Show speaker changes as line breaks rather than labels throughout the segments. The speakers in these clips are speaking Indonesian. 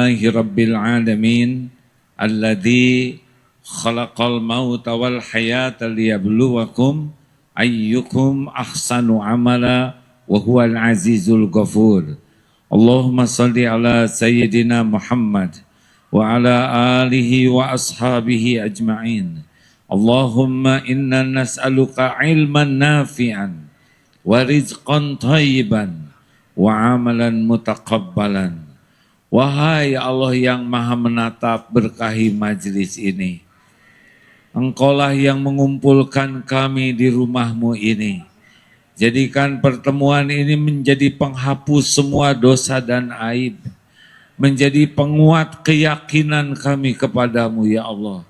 Rabbil alamin alladzi khalaqal mauta wal hayata liyabluwakum ayyukum ahsanu amala wa huwal azizul ghafur. Allahumma salli ala sayyidina Muhammad wa ala alihi wa ashabihi ajma'in. Allahumma inna nas'aluka ilman nafi'an wa rizqan thayyiban wa amalan mutaqabbalan. Wahai Allah yang maha menatap, berkahi majlis ini. Engkaulah yang mengumpulkan kami di rumahmu ini. Jadikan pertemuan ini menjadi penghapus semua dosa dan aib. Menjadi penguat keyakinan kami kepadamu ya Allah.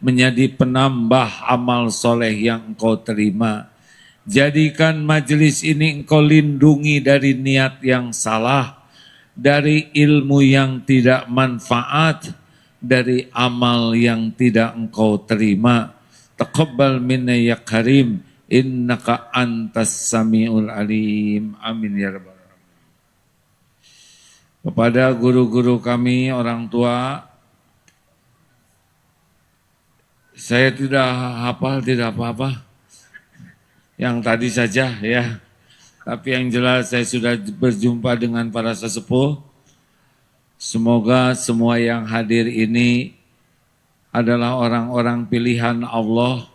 Menjadi penambah amal soleh yang engkau terima. Jadikan majlis ini engkau lindungi dari niat yang salah. Dari ilmu yang tidak manfaat, dari amal yang tidak engkau terima. Taqabbal minna ya karim, innaka antas samiul alim. Amin ya rabbal alamin. Kepada guru-guru kami, orang tua, saya tidak hafal, tidak apa-apa. Yang tadi saja ya. Tapi yang jelas saya sudah berjumpa dengan para sesepuh. Semoga semua yang hadir ini adalah orang-orang pilihan Allah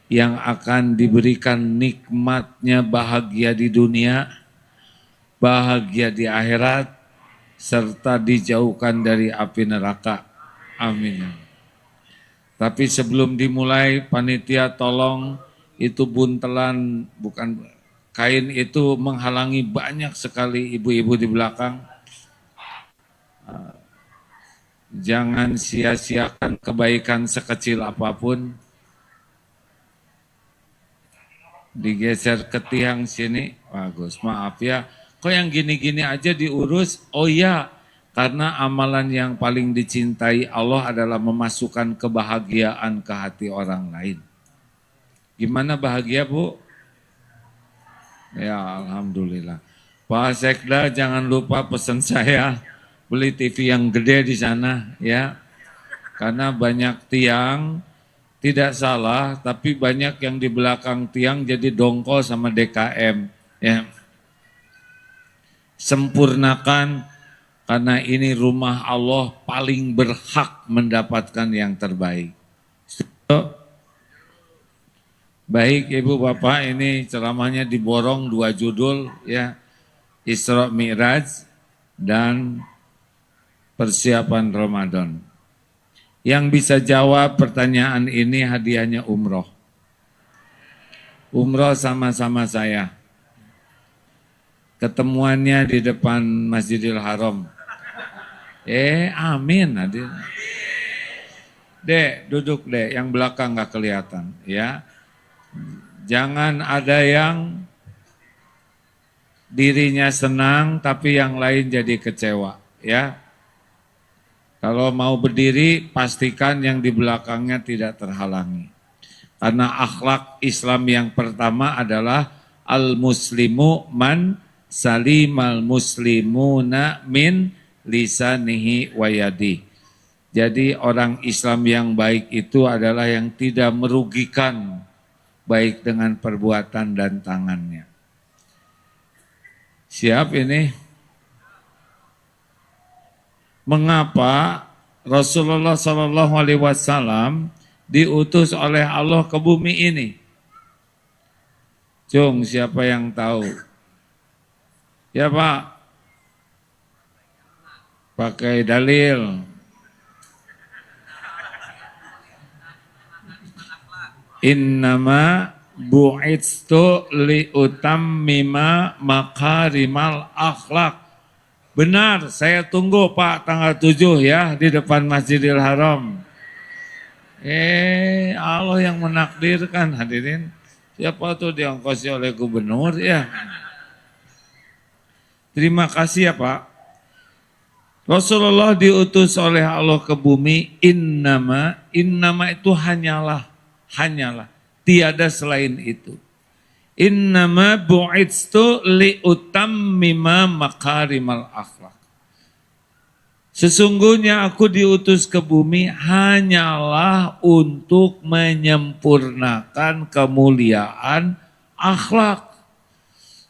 yang akan diberikan nikmatnya bahagia di dunia, bahagia di akhirat, serta dijauhkan dari api neraka. Amin. Tapi sebelum dimulai, panitia tolong itu buntelan, bukan kain itu menghalangi banyak sekali ibu-ibu di belakang. Jangan sia-siakan kebaikan sekecil apapun. Digeser ke tiang sini, bagus. Maaf ya, kok yang gini-gini aja diurus? Oh ya, karena amalan yang paling dicintai Allah adalah memasukkan kebahagiaan ke hati orang lain. Gimana bahagia, Bu? Ya, alhamdulillah. Pak Sekda jangan lupa pesan saya beli TV yang gede di sana ya. Karena banyak tiang tidak salah, tapi banyak yang di belakang tiang jadi dongkol sama DKM ya. Sempurnakan karena ini rumah Allah paling berhak mendapatkan yang terbaik. Baik Ibu Bapak, ini ceramahnya diborong 2 judul ya, Isra Mi'raj dan persiapan Ramadan. Yang bisa jawab pertanyaan ini hadiahnya umroh. Umroh sama-sama saya. Ketemuannya di depan Masjidil Haram. Amin hadir. Dek, duduk dek, yang belakang gak kelihatan ya. Jangan ada yang dirinya senang tapi yang lain jadi kecewa ya. Kalau mau berdiri pastikan yang di belakangnya tidak terhalangi. Karena akhlak Islam yang pertama adalah al-muslimu man salimal muslimuna min lisanihi wa yadihi. Jadi orang Islam yang baik itu adalah yang tidak merugikan baik dengan perbuatan dan tangannya. Siap ini? Mengapa Rasulullah SAW diutus oleh Allah ke bumi ini? Cung, siapa yang tahu? Ya Pak? Pakai dalil. Innama bu'itstu liutammima makarimal akhlak. Benar, saya tunggu Pak tanggal 7 ya di depan Masjidil Haram. Allah yang menakdirkan hadirin. Siapa tuh diongkosi oleh gubernur ya. Terima kasih ya Pak. Rasulullah diutus oleh Allah ke bumi. Innama itu hanyalah. Tiada selain itu. Innama bu'itstu liutammima makarimal akhlak. Sesungguhnya aku diutus ke bumi hanyalah untuk menyempurnakan kemuliaan akhlak.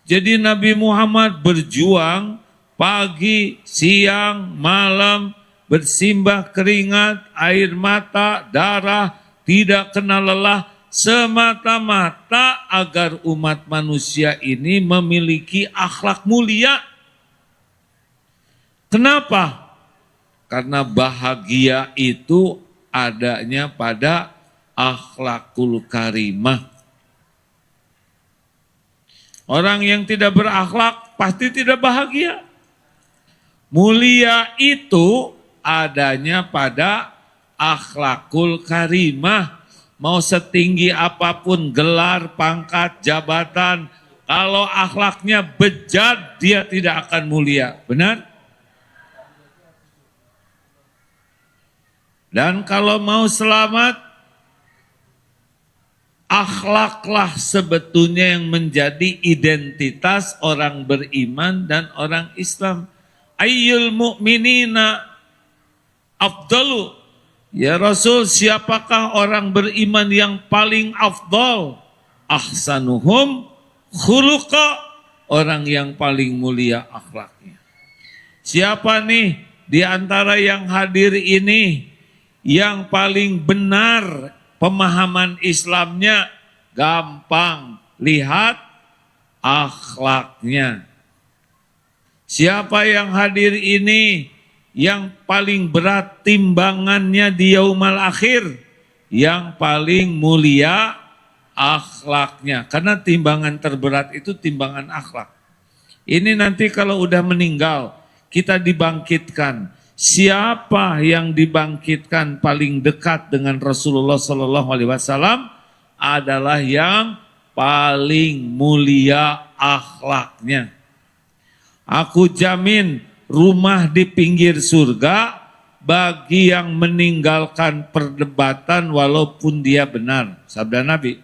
Jadi Nabi Muhammad berjuang pagi, siang, malam, bersimbah keringat, air mata, darah, tidak kenal lelah, semata-mata agar umat manusia ini memiliki akhlak mulia. Kenapa? Karena bahagia itu adanya pada akhlakul karimah. Orang yang tidak berakhlak pasti tidak bahagia. Mulia itu adanya pada akhlakul karimah. Mau setinggi apapun gelar, pangkat, jabatan, kalau akhlaknya bejat dia tidak akan mulia. Benar? Dan kalau mau selamat, akhlaklah sebetulnya yang menjadi identitas orang beriman dan orang Islam. Ayyul mu'minina afdalu. Ya Rasul, siapakah orang beriman yang paling afdal? Ahsanuhum khuluqa. Orang yang paling mulia akhlaknya. Siapa nih di antara yang hadir ini yang paling benar pemahaman Islamnya? Gampang, lihat akhlaknya. Siapa yang hadir ini yang paling berat timbangannya di yaumal akhir? Yang paling mulia akhlaknya. Karena timbangan terberat itu timbangan akhlak. Ini nanti kalau udah meninggal, kita dibangkitkan. Siapa yang dibangkitkan paling dekat dengan Rasulullah SAW adalah yang paling mulia akhlaknya. Aku jamin rumah di pinggir surga bagi yang meninggalkan perdebatan walaupun dia benar. Sabda Nabi.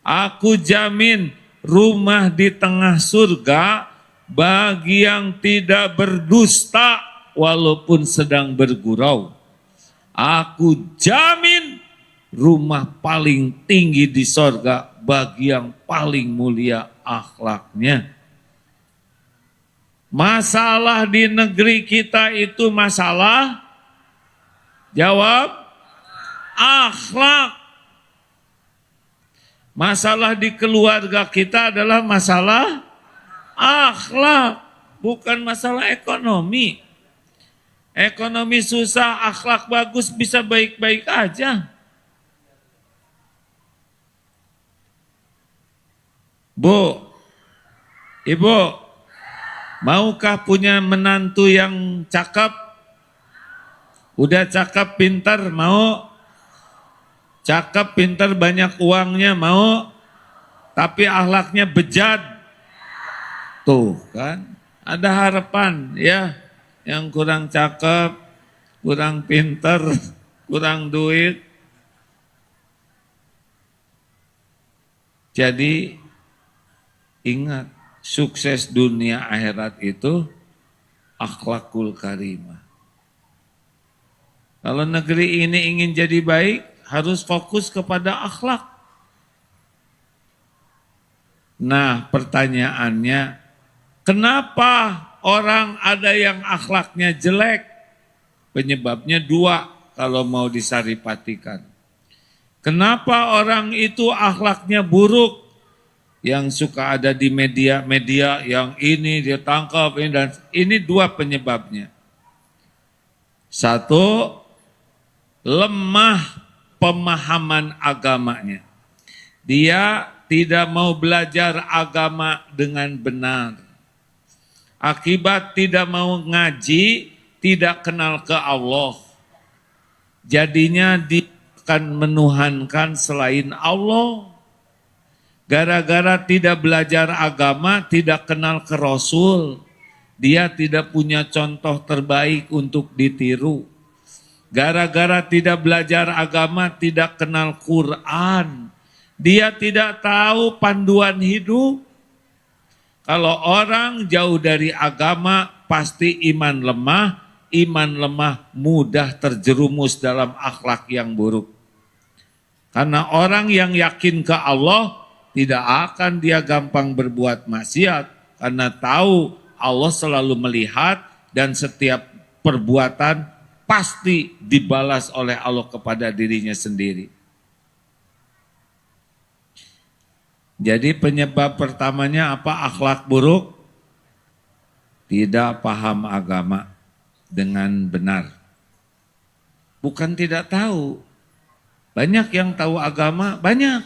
Aku jamin rumah di tengah surga bagi yang tidak berdusta walaupun sedang bergurau. Aku jamin rumah paling tinggi di sorga bagi yang paling mulia akhlaknya. Masalah di negeri kita itu masalah, jawab, akhlak. Masalah di keluarga kita adalah masalah akhlak, bukan masalah ekonomi. Ekonomi susah, akhlak bagus, bisa baik-baik aja. Bu, Ibu, maukah punya menantu yang cakep? Udah cakep, pintar, mau? Cakep, pintar, banyak uangnya, mau? Tapi akhlaknya bejat. Tuh kan, ada harapan ya. Yang kurang cakep, kurang pinter, kurang duit. Jadi ingat, sukses dunia akhirat itu akhlakul karimah. Kalau negeri ini ingin jadi baik, harus fokus kepada akhlak. Nah, pertanyaannya, kenapa orang ada yang akhlaknya jelek? Penyebabnya dua kalau mau disaripatikan. Kenapa orang itu akhlaknya buruk? Yang suka ada di media yang ini dia tangkap ini, dan ini dua penyebabnya. Satu, lemah pemahaman agamanya. Dia tidak mau belajar agama dengan benar. Akibat tidak mau ngaji, tidak kenal ke Allah. Jadinya dia akan menuhankan selain Allah. Gara-gara tidak belajar agama, tidak kenal ke Rasul. Dia tidak punya contoh terbaik untuk ditiru. Gara-gara tidak belajar agama, tidak kenal Quran. Dia tidak tahu panduan hidup. Kalau orang jauh dari agama, pasti iman lemah, iman lemah mudah terjerumus dalam akhlak yang buruk. Karena orang yang yakin ke Allah tidak akan dia gampang berbuat maksiat karena tahu Allah selalu melihat dan setiap perbuatan pasti dibalas oleh Allah kepada dirinya sendiri. Jadi penyebab pertamanya apa? Akhlak buruk, tidak paham agama dengan benar. Bukan tidak tahu, banyak yang tahu agama, banyak.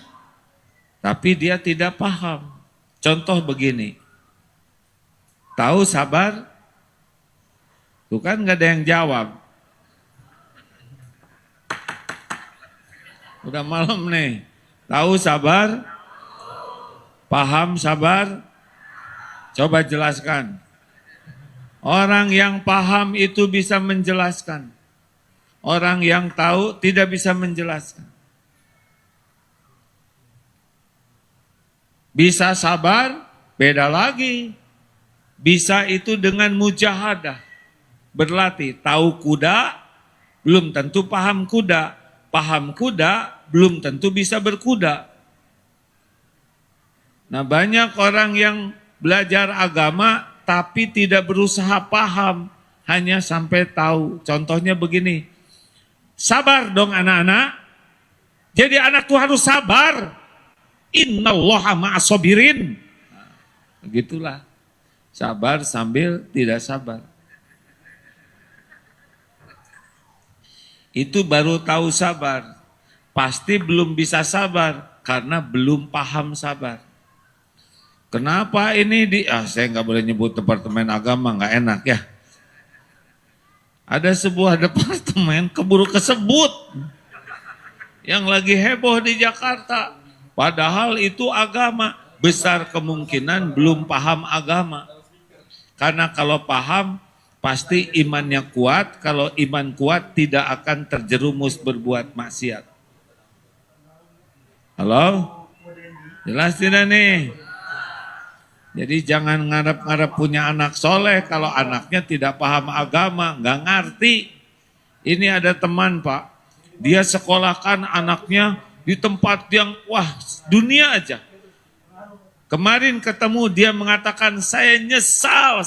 Tapi dia tidak paham. Contoh begini, tahu sabar? Tuh kan gak ada yang jawab. Udah malam nih, tahu sabar? Paham sabar? Coba jelaskan. Orang yang paham itu bisa menjelaskan. Orang yang tahu tidak bisa menjelaskan. Bisa sabar, beda lagi. Bisa itu dengan mujahadah. Berlatih, tahu kuda, belum tentu paham kuda. Paham kuda, belum tentu bisa berkuda. Nah, banyak orang yang belajar agama tapi tidak berusaha paham, hanya sampai tahu. Contohnya begini, sabar dong anak-anak. Jadi anak tuh harus sabar. Innallaha ma'as-sabirin. Begitulah, sabar sambil tidak sabar. Itu baru tahu sabar. Pasti belum bisa sabar karena belum paham sabar. Kenapa ini saya nggak boleh nyebut departemen agama, nggak enak ya. Ada sebuah departemen keburu kesebut yang lagi heboh di Jakarta. Padahal itu agama, besar kemungkinan belum paham agama. Karena kalau paham pasti imannya kuat, kalau iman kuat tidak akan terjerumus berbuat maksiat. Halo? Jelas tidak nih? Jadi jangan ngarep-ngarep punya anak soleh kalau anaknya tidak paham agama, nggak ngerti. Ini ada teman Pak, dia sekolahkan anaknya di tempat yang wah dunia aja. Kemarin ketemu dia mengatakan saya nyesal.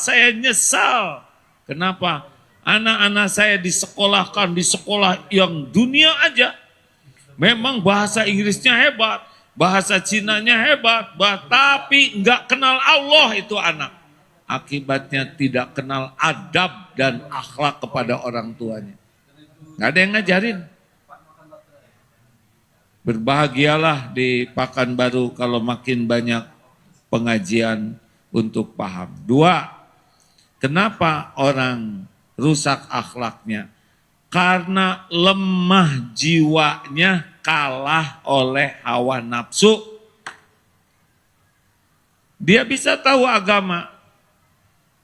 Kenapa? Anak-anak saya disekolahkan di sekolah yang dunia aja. Memang bahasa Inggrisnya hebat. Bahasa Cinanya hebat, tapi nggak kenal Allah itu anak. Akibatnya tidak kenal adab dan akhlak kepada orang tuanya. Nggak ada yang ngajarin. Berbahagialah di Pekanbaru kalau makin banyak pengajian untuk paham. 2, kenapa orang rusak akhlaknya? Karena lemah jiwanya kalah oleh hawa nafsu. Dia bisa tahu agama,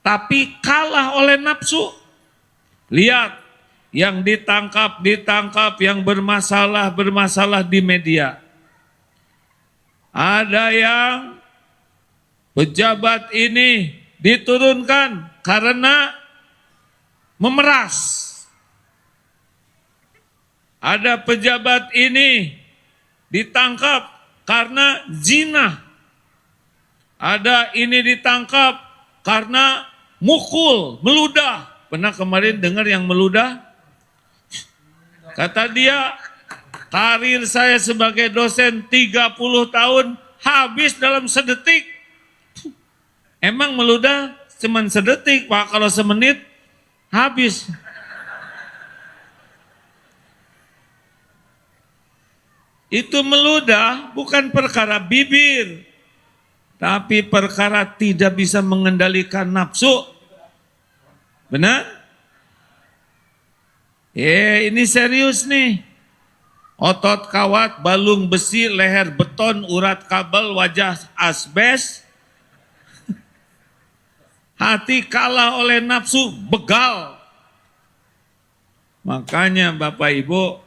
tapi kalah oleh nafsu. Lihat, yang ditangkap, yang bermasalah di media. Ada yang pejabat ini diturunkan karena memeras. Ada pejabat ini ditangkap karena zina. Ada ini ditangkap karena mukul, meludah. Pernah kemarin dengar yang meludah? Kata dia, karir saya sebagai dosen 30 tahun habis dalam sedetik. Emang meludah cuma sedetik Pak, kalau semenit habis. Itu meludah bukan perkara bibir, tapi perkara tidak bisa mengendalikan nafsu. Benar? Ini serius nih. Otot kawat, balung besi, leher beton, urat kabel, wajah asbes. Hati kalah oleh nafsu, begal. Makanya Bapak Ibu,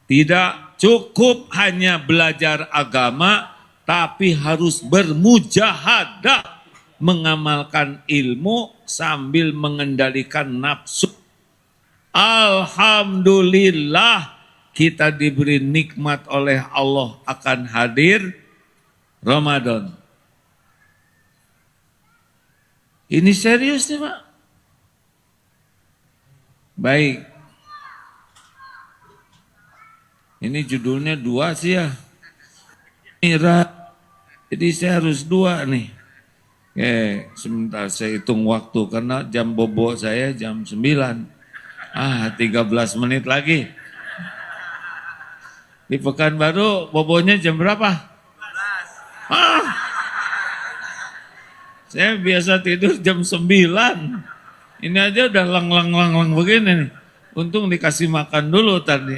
tidak cukup hanya belajar agama, tapi harus bermujahadah mengamalkan ilmu sambil mengendalikan nafsu. Alhamdulillah kita diberi nikmat oleh Allah akan hadir Ramadan. Ini serius nih Pak. Baik. Ini judulnya 2 sih ya. Miraj. Jadi saya harus 2 nih. Sebentar saya hitung waktu karena jam bobo saya jam 9. 13 menit lagi. Di Pekanbaru bobonya jam berapa? 12. Saya biasa tidur jam 9. Ini aja udah lang begini nih. Untung dikasih makan dulu tadi.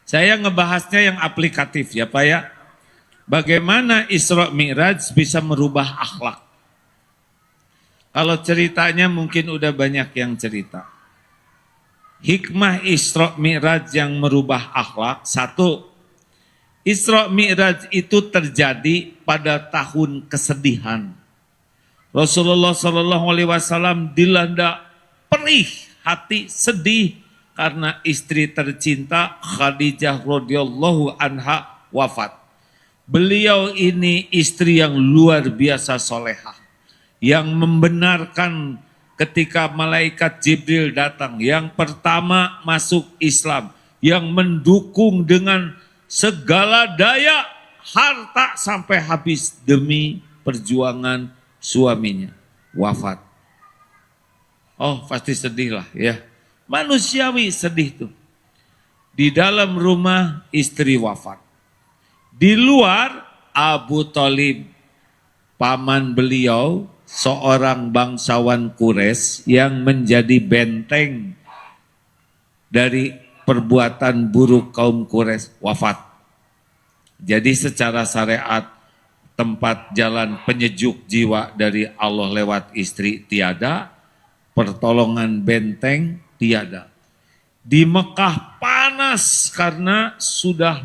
Saya ngebahasnya yang aplikatif ya Pak ya. Bagaimana Isra Mi'raj bisa merubah akhlak. Kalau ceritanya mungkin udah banyak yang cerita. Hikmah Isra Mi'raj yang merubah akhlak. 1. Isra Mi'raj itu terjadi pada tahun kesedihan. Rasulullah SAW dilanda perih hati, sedih karena istri tercinta Khadijah radhiyallahu anha wafat. Beliau ini istri yang luar biasa solehah, yang membenarkan ketika malaikat Jibril datang, yang pertama masuk Islam, yang mendukung dengan segala daya, harta sampai habis demi perjuangan suaminya wafat. Oh pasti sedih lah ya. Manusiawi sedih tuh. Di dalam rumah istri wafat. Di luar Abu Thalib, paman beliau, seorang bangsawan Quraisy yang menjadi benteng dari perbuatan buruk kaum Quraisy wafat. Jadi secara syariat tempat jalan penyejuk jiwa dari Allah lewat istri tiada, pertolongan benteng tiada. Di Mekah panas karena sudah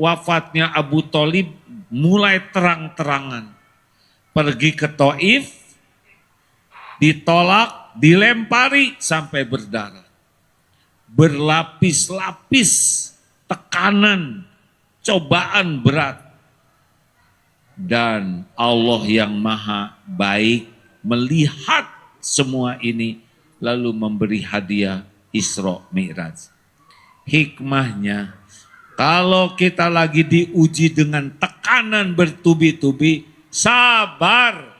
wafatnya Abu Thalib, mulai terang-terangan. Pergi ke Taif, ditolak, dilempari sampai berdarah. Berlapis-lapis tekanan, cobaan berat. Dan Allah yang maha baik melihat semua ini lalu memberi hadiah Isra Mi'raj. Hikmahnya, kalau kita lagi diuji dengan tekanan bertubi-tubi, sabar,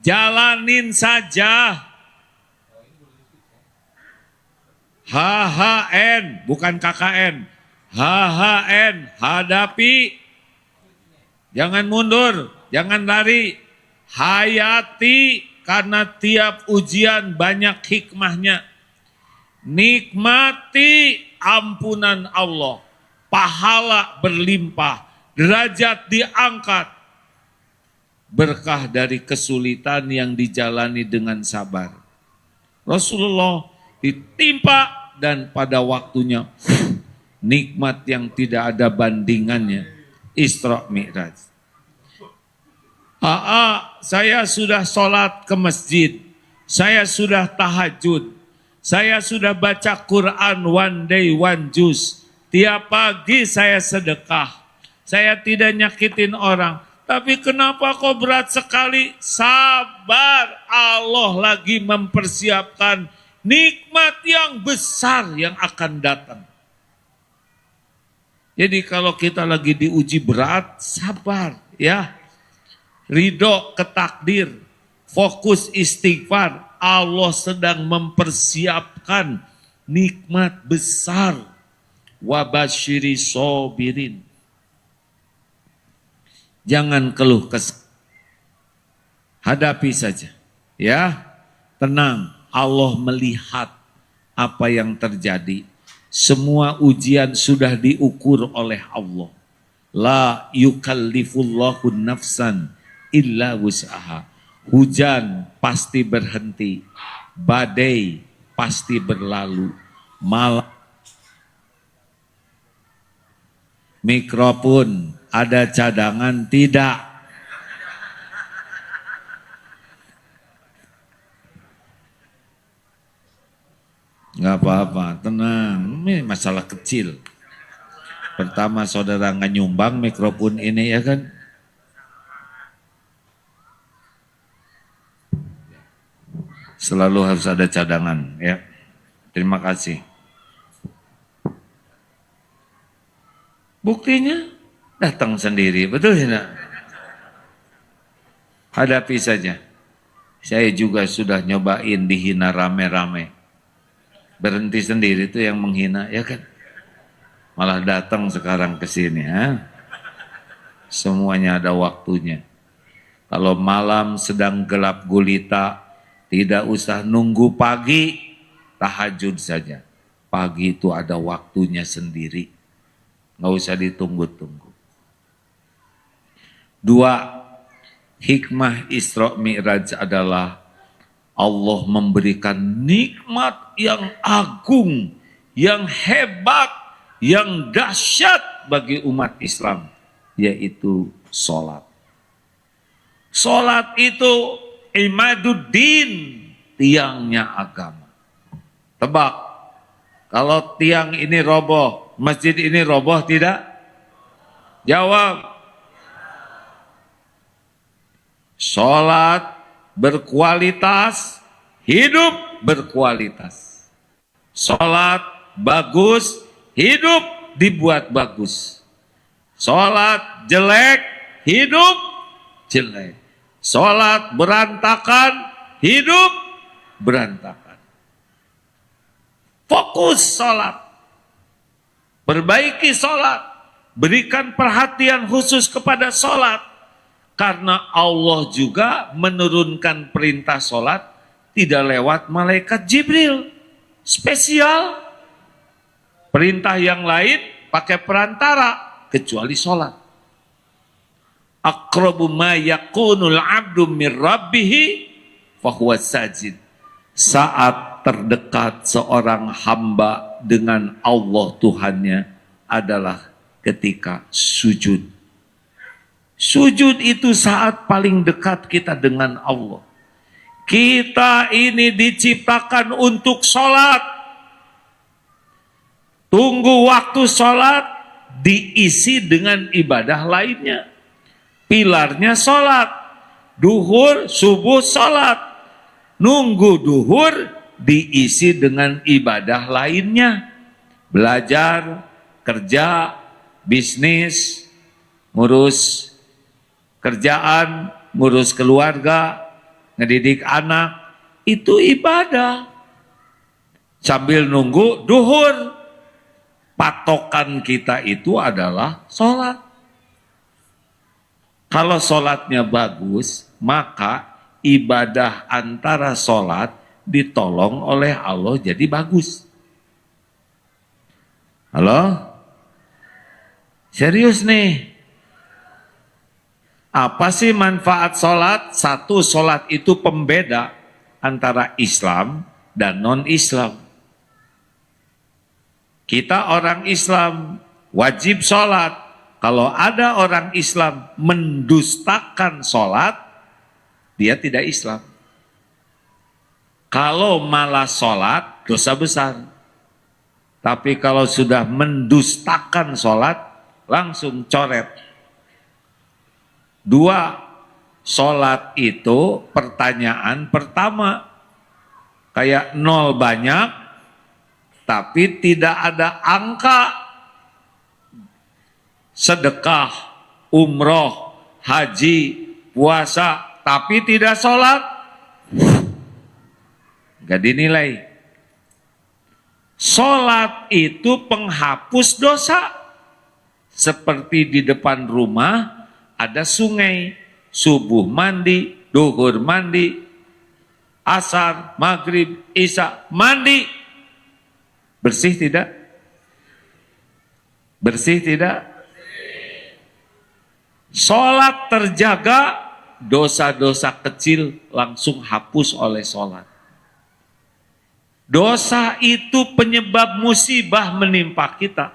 jalanin saja. HHN, bukan KKN. HHN, hadapi. Jangan mundur, jangan lari, hayati karena tiap ujian banyak hikmahnya. Nikmati ampunan Allah, pahala berlimpah, derajat diangkat. Berkah dari kesulitan yang dijalani dengan sabar. Rasulullah ditimpa dan pada waktunya nikmat yang tidak ada bandingannya. Isra Mi'raj. Saya sudah sholat ke masjid, saya sudah tahajud, saya sudah baca Quran one day one juice, tiap pagi saya sedekah, saya tidak nyakitin orang, tapi kenapa kok berat sekali? Sabar, Allah lagi mempersiapkan nikmat yang besar yang akan datang. Jadi kalau kita lagi diuji berat, sabar ya. Ridho ke takdir, fokus istighfar. Allah sedang mempersiapkan nikmat besar. Wabasyiri sobirin. Jangan keluh kesah. Hadapi saja. Ya, tenang. Allah melihat apa yang terjadi. Semua ujian sudah diukur oleh Allah. La yukallifullahu nafsan illa wus'aha. Hujan pasti berhenti. Badai pasti berlalu. Malam. Mikrofon ada cadangan tidak? Nggak apa-apa, tenang. Ini masalah kecil. Pertama saudara nggak nyumbang mikrofon ini ya kan. Selalu harus ada cadangan ya. Terima kasih. Buktinya datang sendiri, betul ya? Hadapi saja. Saya juga sudah nyobain dihina rame-rame. Berhenti sendiri itu yang menghina, ya kan? Malah datang sekarang ke sini, ha? Semuanya ada waktunya. Kalau malam sedang gelap gulita, tidak usah nunggu pagi, tahajud saja. Pagi itu ada waktunya sendiri, nggak usah ditunggu-tunggu. 2, hikmah Isra Mi'raj adalah Allah memberikan nikmat yang agung, yang hebat, yang dahsyat bagi umat Islam, yaitu sholat. Sholat itu imaduddin, tiangnya agama. Tebak, kalau tiang ini roboh, masjid ini roboh tidak? Jawab. Sholat berkualitas, hidup berkualitas. Sholat bagus, hidup dibuat bagus. Sholat jelek, hidup jelek. Sholat berantakan, hidup berantakan. Fokus sholat. Perbaiki sholat. Berikan perhatian khusus kepada sholat. Karena Allah juga menurunkan perintah sholat tidak lewat malaikat Jibril. Spesial. Perintah yang lain pakai perantara kecuali sholat. Aqrabu ma yakunul abdu min rabbihi fahuwa sajid. Saat terdekat seorang hamba dengan Allah Tuhannya adalah ketika sujud. Sujud itu saat paling dekat kita dengan Allah. Kita ini diciptakan untuk sholat. Tunggu waktu sholat diisi dengan ibadah lainnya. Pilarnya sholat. Duhur, subuh sholat. Nunggu duhur diisi dengan ibadah lainnya. Belajar, kerja, bisnis, ngurus kerjaan, ngurus keluarga, ngedidik anak, itu ibadah. Sambil nunggu duhur, patokan kita itu adalah sholat. Kalau sholatnya bagus, maka ibadah antara sholat ditolong oleh Allah jadi bagus. Halo? Serius nih. Apa sih manfaat sholat? Satu, sholat itu pembeda antara Islam dan non-Islam. Kita orang Islam wajib sholat. Kalau ada orang Islam mendustakan sholat, dia tidak Islam. Kalau malah sholat, dosa besar. Tapi kalau sudah mendustakan sholat, langsung coret. 2, sholat itu pertanyaan pertama. Kayak 0 banyak, tapi tidak ada angka. Sedekah, umroh, haji, puasa, tapi tidak sholat, gak dinilai. Sholat itu penghapus dosa. Seperti di depan rumah, ada sungai, subuh mandi, duhur mandi, asar, maghrib, isya, mandi. Bersih tidak? Bersih tidak? Sholat terjaga, dosa-dosa kecil langsung hapus oleh sholat. Dosa itu penyebab musibah menimpa kita.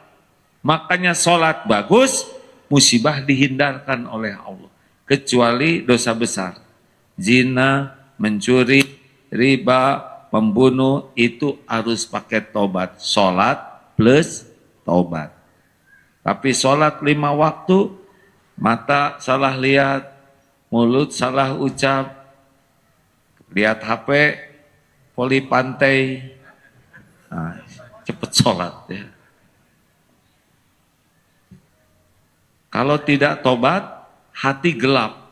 Makanya sholat bagus, musibah dihindarkan oleh Allah. Kecuali dosa besar. Zina, mencuri, riba, membunuh itu harus pakai tobat. Sholat plus tobat. Tapi sholat 5 waktu, mata salah lihat, mulut salah ucap, lihat HP, voli pantai, nah, cepet sholat ya. Kalau tidak tobat, hati gelap,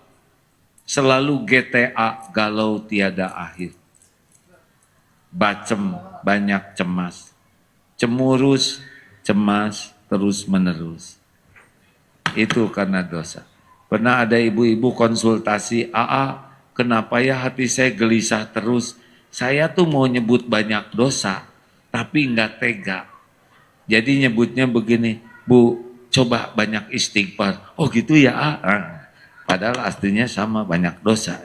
selalu GTA, galau tiada akhir. Bacem, banyak cemas, cemurus, cemas, terus menerus. Itu karena dosa. Pernah ada ibu-ibu konsultasi, kenapa ya hati saya gelisah terus? Saya tuh mau nyebut banyak dosa, tapi nggak tega. Jadi nyebutnya begini, Bu, coba banyak istighfar. Oh gitu ya, padahal aslinya sama, banyak dosa.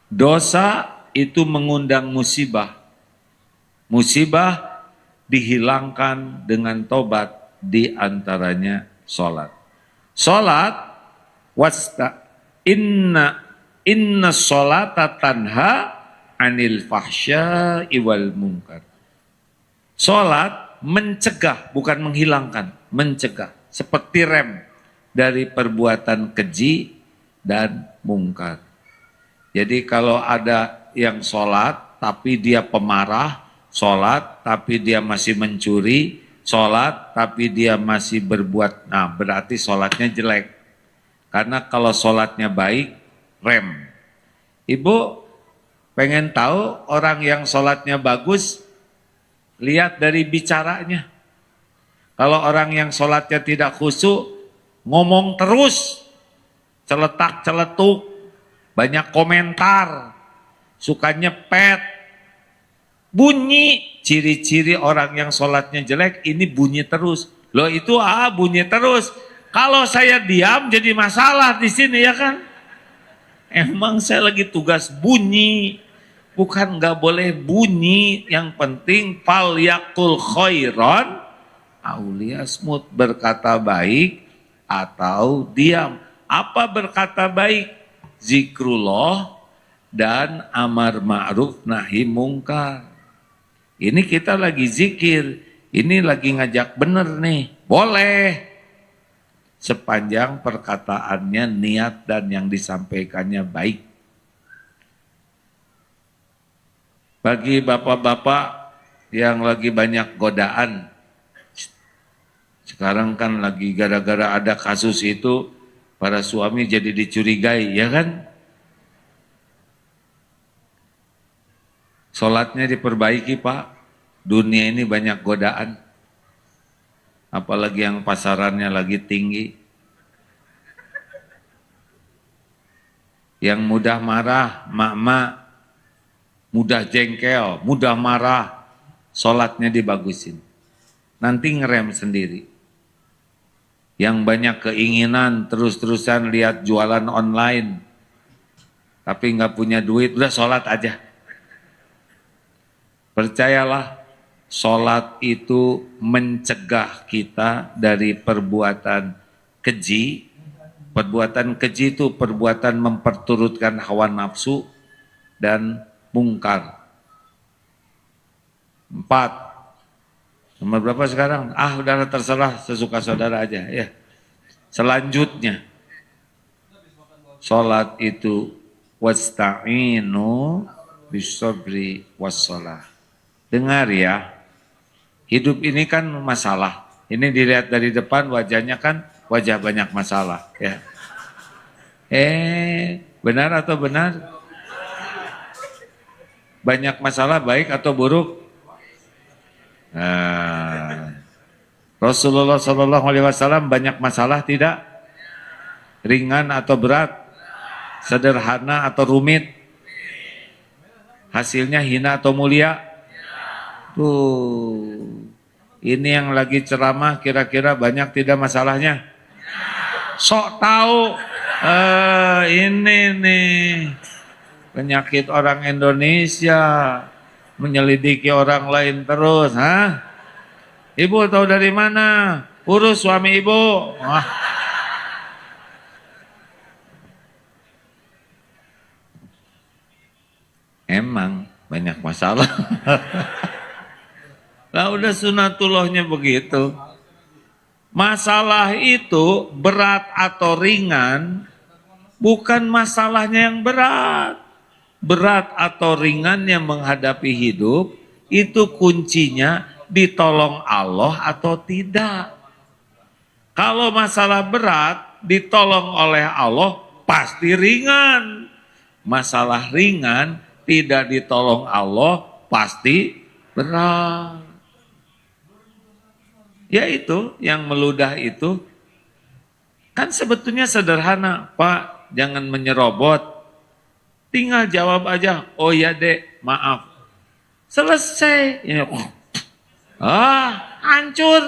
Dosa itu mengundang musibah. Musibah dihilangkan dengan tobat, di antaranya sholat. Sholat, inna sholata tanha anil fahsya'i wal munkar. Sholat mencegah, bukan menghilangkan, mencegah. Seperti rem dari perbuatan keji dan mungkar. Jadi kalau ada yang sholat tapi dia pemarah, sholat tapi dia masih mencuri, sholat tapi dia masih berbuat, nah berarti sholatnya jelek. Karena kalau sholatnya baik, rem. Ibu pengen tahu orang yang sholatnya bagus, lihat dari bicaranya. Kalau orang yang sholatnya tidak khusyuk, ngomong terus, celetak-celetuk, banyak komentar, suka nyepet, bunyi. Ciri-ciri orang yang sholatnya jelek, ini bunyi terus. Loh itu bunyi terus. Kalau saya diam jadi masalah di sini ya kan? Emang saya lagi tugas bunyi. Bukan nggak boleh bunyi, yang penting fal yakul khairon auliyasmut, berkata baik atau diam. Apa berkata baik? Zikrullah dan amar ma'ruf nahi mungkar. Ini kita lagi zikir, ini lagi ngajak bener nih, boleh. Sepanjang perkataannya niat dan yang disampaikannya baik. Bagi bapak-bapak yang lagi banyak godaan, sekarang kan lagi gara-gara ada kasus itu, para suami jadi dicurigai, ya kan? Sholatnya diperbaiki Pak, dunia ini banyak godaan. Apalagi yang pasarannya lagi tinggi. Yang mudah marah, mak-mak, mudah jengkel, mudah marah, sholatnya dibagusin. Nanti ngerem sendiri. Yang banyak keinginan, terus-terusan lihat jualan online, tapi nggak punya duit, udah sholat aja. Percayalah, sholat itu mencegah kita dari perbuatan keji. Perbuatan keji itu perbuatan memperturutkan hawa nafsu dan mungkar. 4. Nomor berapa sekarang? Udah terserah, sesuka saudara aja ya. Selanjutnya, sholat itu wasta'inu bisabri wassalah. Dengar ya, hidup ini kan masalah. Ini dilihat dari depan, wajahnya kan wajah banyak masalah ya. Benar atau benar? Banyak masalah baik atau buruk? Rasulullah SAW banyak masalah tidak? Ringan atau berat? Sederhana atau rumit? Hasilnya hina atau mulia? Ini yang lagi ceramah kira-kira banyak tidak masalahnya? Sok tahu. Ini nih penyakit orang Indonesia, menyelidiki orang lain terus. Ibu tahu dari mana? Urus suami ibu. Emang banyak masalah. Lah udah sunatullahnya begitu. Masalah itu berat atau ringan bukan masalahnya yang berat. Berat atau ringannya menghadapi hidup itu kuncinya ditolong Allah atau tidak. Kalau masalah berat ditolong oleh Allah pasti ringan. Masalah ringan tidak ditolong Allah pasti berat. Ya itu yang meludah itu kan sebetulnya sederhana, Pak, jangan menyerobot. Tinggal jawab aja, oh ya dek, maaf. Selesai. Hancur.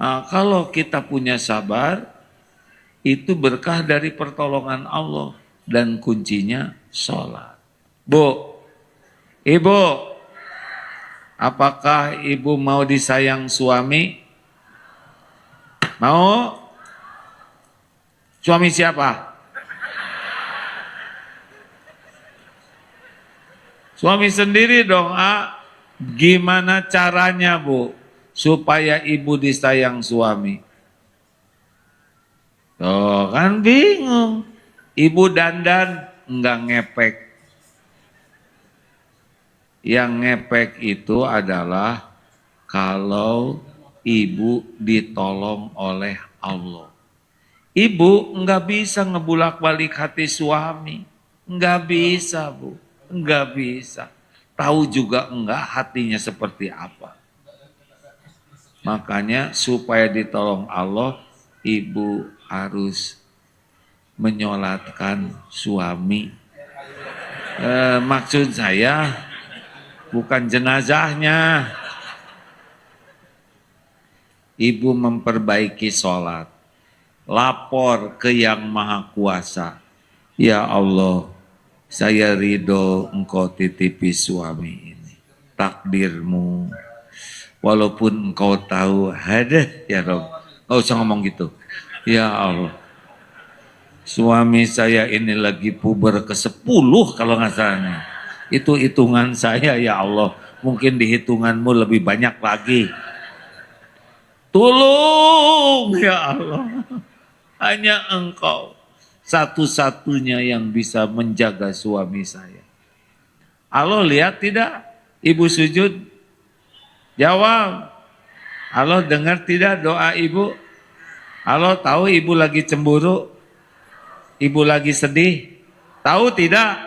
Nah, kalau kita punya sabar, itu berkah dari pertolongan Allah. Dan kuncinya sholat. Bu, ibu, apakah ibu mau disayang suami? Mau? Suami siapa? Suami sendiri dong, Gimana caranya, Bu, supaya ibu disayang suami? Tuh kan bingung. Ibu dandan enggak ngepek. Yang ngepek itu adalah kalau ibu ditolong oleh Allah. Ibu enggak bisa ngebulak-balik hati suami. Enggak bisa, Bu. Enggak bisa. Tahu juga enggak hatinya seperti apa. Makanya supaya ditolong Allah, ibu harus menyolatkan suami. Maksud saya bukan jenazahnya. Ibu memperbaiki sholat. Lapor ke Yang Maha Kuasa. Ya Allah, saya ridho engkau titipi suami ini. Takdirmu. Walaupun engkau tahu, hadah ya Rob. Oh, usah ngomong gitu. Ya Allah. Suami saya ini lagi puber ke-10 kalau nggak salah. Itu hitungan saya ya Allah. Mungkin di hitunganmu lebih banyak lagi. Tolong ya Allah. Hanya engkau satu-satunya yang bisa menjaga suami saya. Allah lihat tidak? Ibu sujud? Jawab. Allah dengar tidak doa ibu? Allah tahu ibu lagi cemburu? Ibu lagi sedih? Tahu tidak?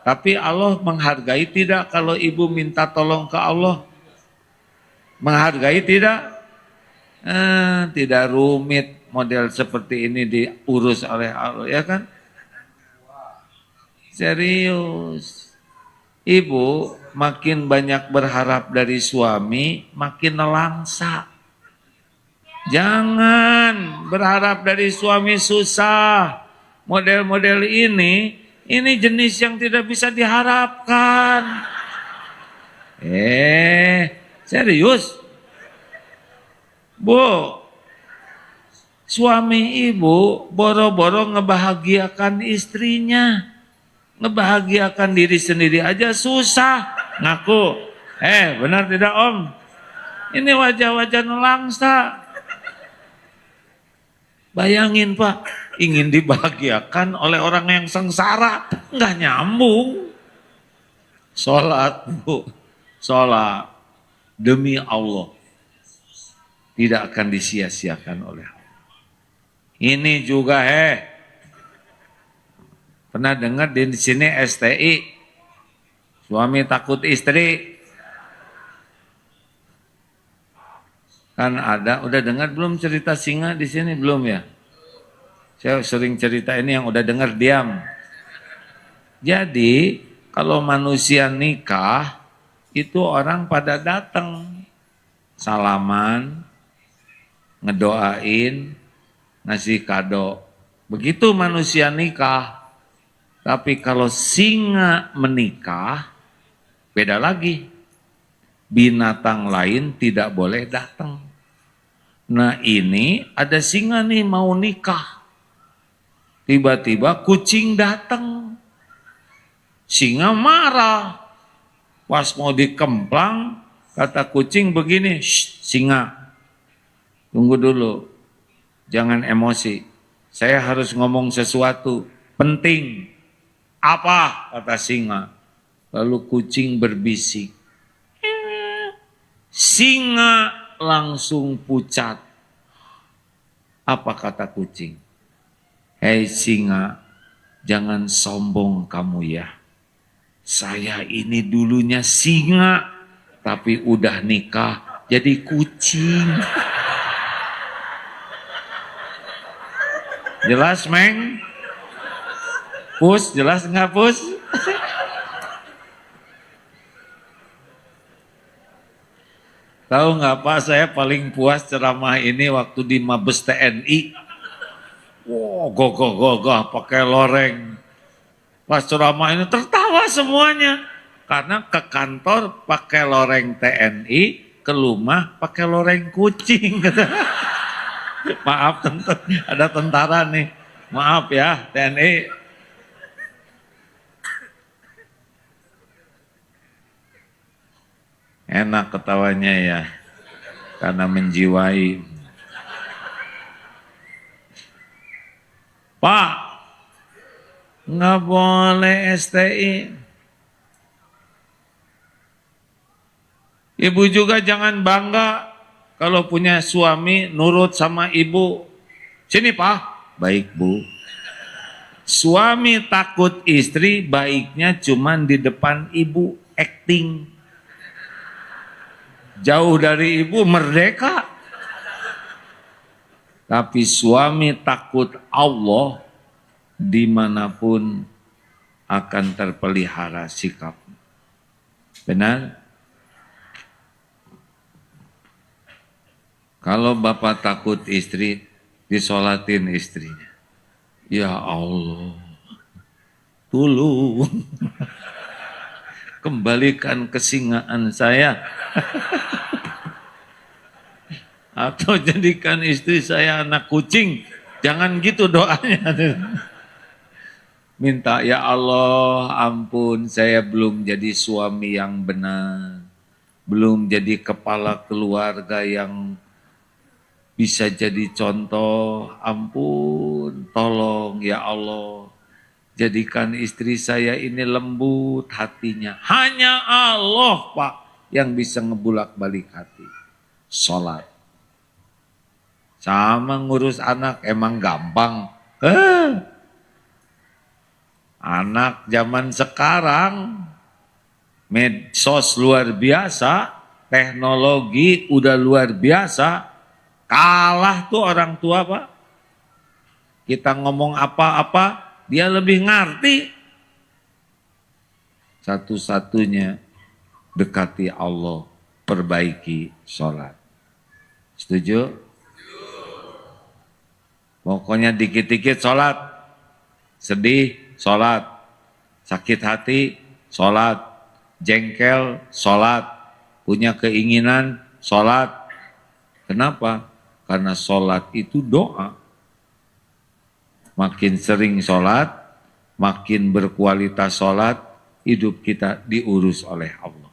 Tapi Allah menghargai tidak kalau ibu minta tolong ke Allah? Menghargai tidak? Tidak rumit. Model seperti ini diurus oleh Allah, ya kan? Serius. Ibu makin banyak berharap dari suami, makin nelangsa. Jangan berharap dari suami susah. Model-model ini jenis yang tidak bisa diharapkan. Serius? Bu, suami ibu boro-boro ngebahagiakan istrinya. Ngebahagiakan diri sendiri aja susah. Ngaku. Benar tidak Om? Ini wajah-wajah nelangsa. Bayangin Pak, ingin dibahagiakan oleh orang yang sengsara. Nggak nyambung. Sholat Bu. Sholat. Demi Allah. Tidak akan disia-siakan oleh Allah. Ini juga pernah dengar di sini STI, suami takut istri, kan ada. Udah dengar belum cerita singa di sini belum ya? Saya sering cerita ini, yang udah dengar diam. Jadi kalau manusia nikah itu orang pada datang, salaman, ngedoain, ngasih kado. Begitu manusia nikah. Tapi kalau singa menikah, beda lagi. Binatang lain tidak boleh datang. Nah ini ada singa nih mau nikah. Tiba-tiba kucing datang. Singa marah. Pas mau dikemplang, kata kucing begini, singa, tunggu dulu, jangan emosi. Saya harus ngomong sesuatu penting. Apa? Kata singa. Lalu kucing berbisik. Singa langsung pucat. Apa kata kucing? Hei singa, jangan sombong kamu ya. Saya ini dulunya singa, tapi udah nikah jadi kucing. Jelas, Meng? Pus, jelas nggak Pus? Tahu nggak Pak, saya paling puas ceramah ini waktu di Mabes TNI. Wow, gogoh-gogoh pakai loreng. Pas ceramah ini tertawa semuanya. Karena ke kantor pakai loreng TNI, ke rumah pakai loreng kucing. Maaf, ada tentara nih. Maaf ya, TNI. Enak ketawanya ya, karena menjiwai. Pak, nggak boleh STI. Ibu juga jangan bangga kalau punya suami nurut sama ibu. Sini Pak. Baik Bu. Suami takut istri, baiknya cuman di depan ibu acting. Jauh dari ibu merdeka. Tapi suami takut Allah, dimanapun akan terpelihara sikap. Benar? Kalau bapak takut istri, disolatin istrinya. Ya Allah, tolong kembalikan kesingaan saya. Atau jadikan istri saya anak kucing. Jangan gitu doanya. Minta, ya Allah ampun, saya belum jadi suami yang benar. Belum jadi kepala keluarga yang bisa jadi contoh. Ampun, tolong ya Allah. Jadikan istri saya ini lembut hatinya. Hanya Allah Pak yang bisa ngebulak-balik hati. Sholat. Sama ngurus anak emang gampang. Anak zaman sekarang medsos luar biasa, teknologi udah luar biasa, kalah tuh orang tua Pak. Kita ngomong apa-apa, dia lebih ngerti. Satu-satunya dekati Allah, perbaiki sholat. Setuju? Pokoknya dikit-dikit sholat, sedih, sholat, sakit hati, sholat, jengkel, sholat, punya keinginan, sholat. Kenapa? Karena sholat itu doa. Makin sering sholat, makin berkualitas sholat, hidup kita diurus oleh Allah.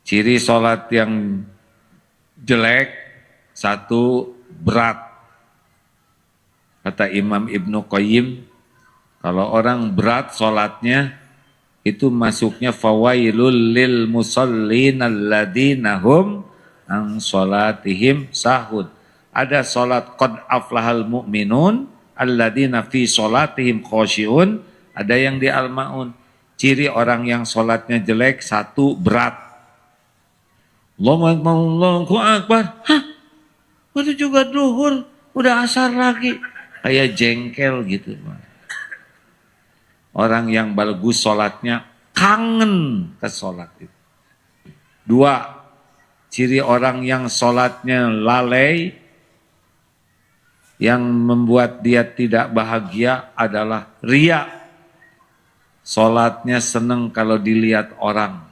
Ciri sholat yang jelek, satu, berat. Kata Imam Ibnu Qayyim, kalau orang berat sholatnya, itu masuknya fawailul lil musallin alladzina hum an sholatihim sahud. Ada sholat qad aflahal mu'minun alladzina fi sholatihim khosyi'un, ada yang di al-ma'un. Ciri orang yang sholatnya jelek, satu, berat. Allahu Akbar. Hah? Itu juga duhur, udah asar lagi. Kayak jengkel gitu. Orang yang bagus sholatnya kangen ke sholat itu. Dua, ciri orang yang sholatnya lalai, yang membuat dia tidak bahagia adalah riya. Sholatnya seneng kalau dilihat orang.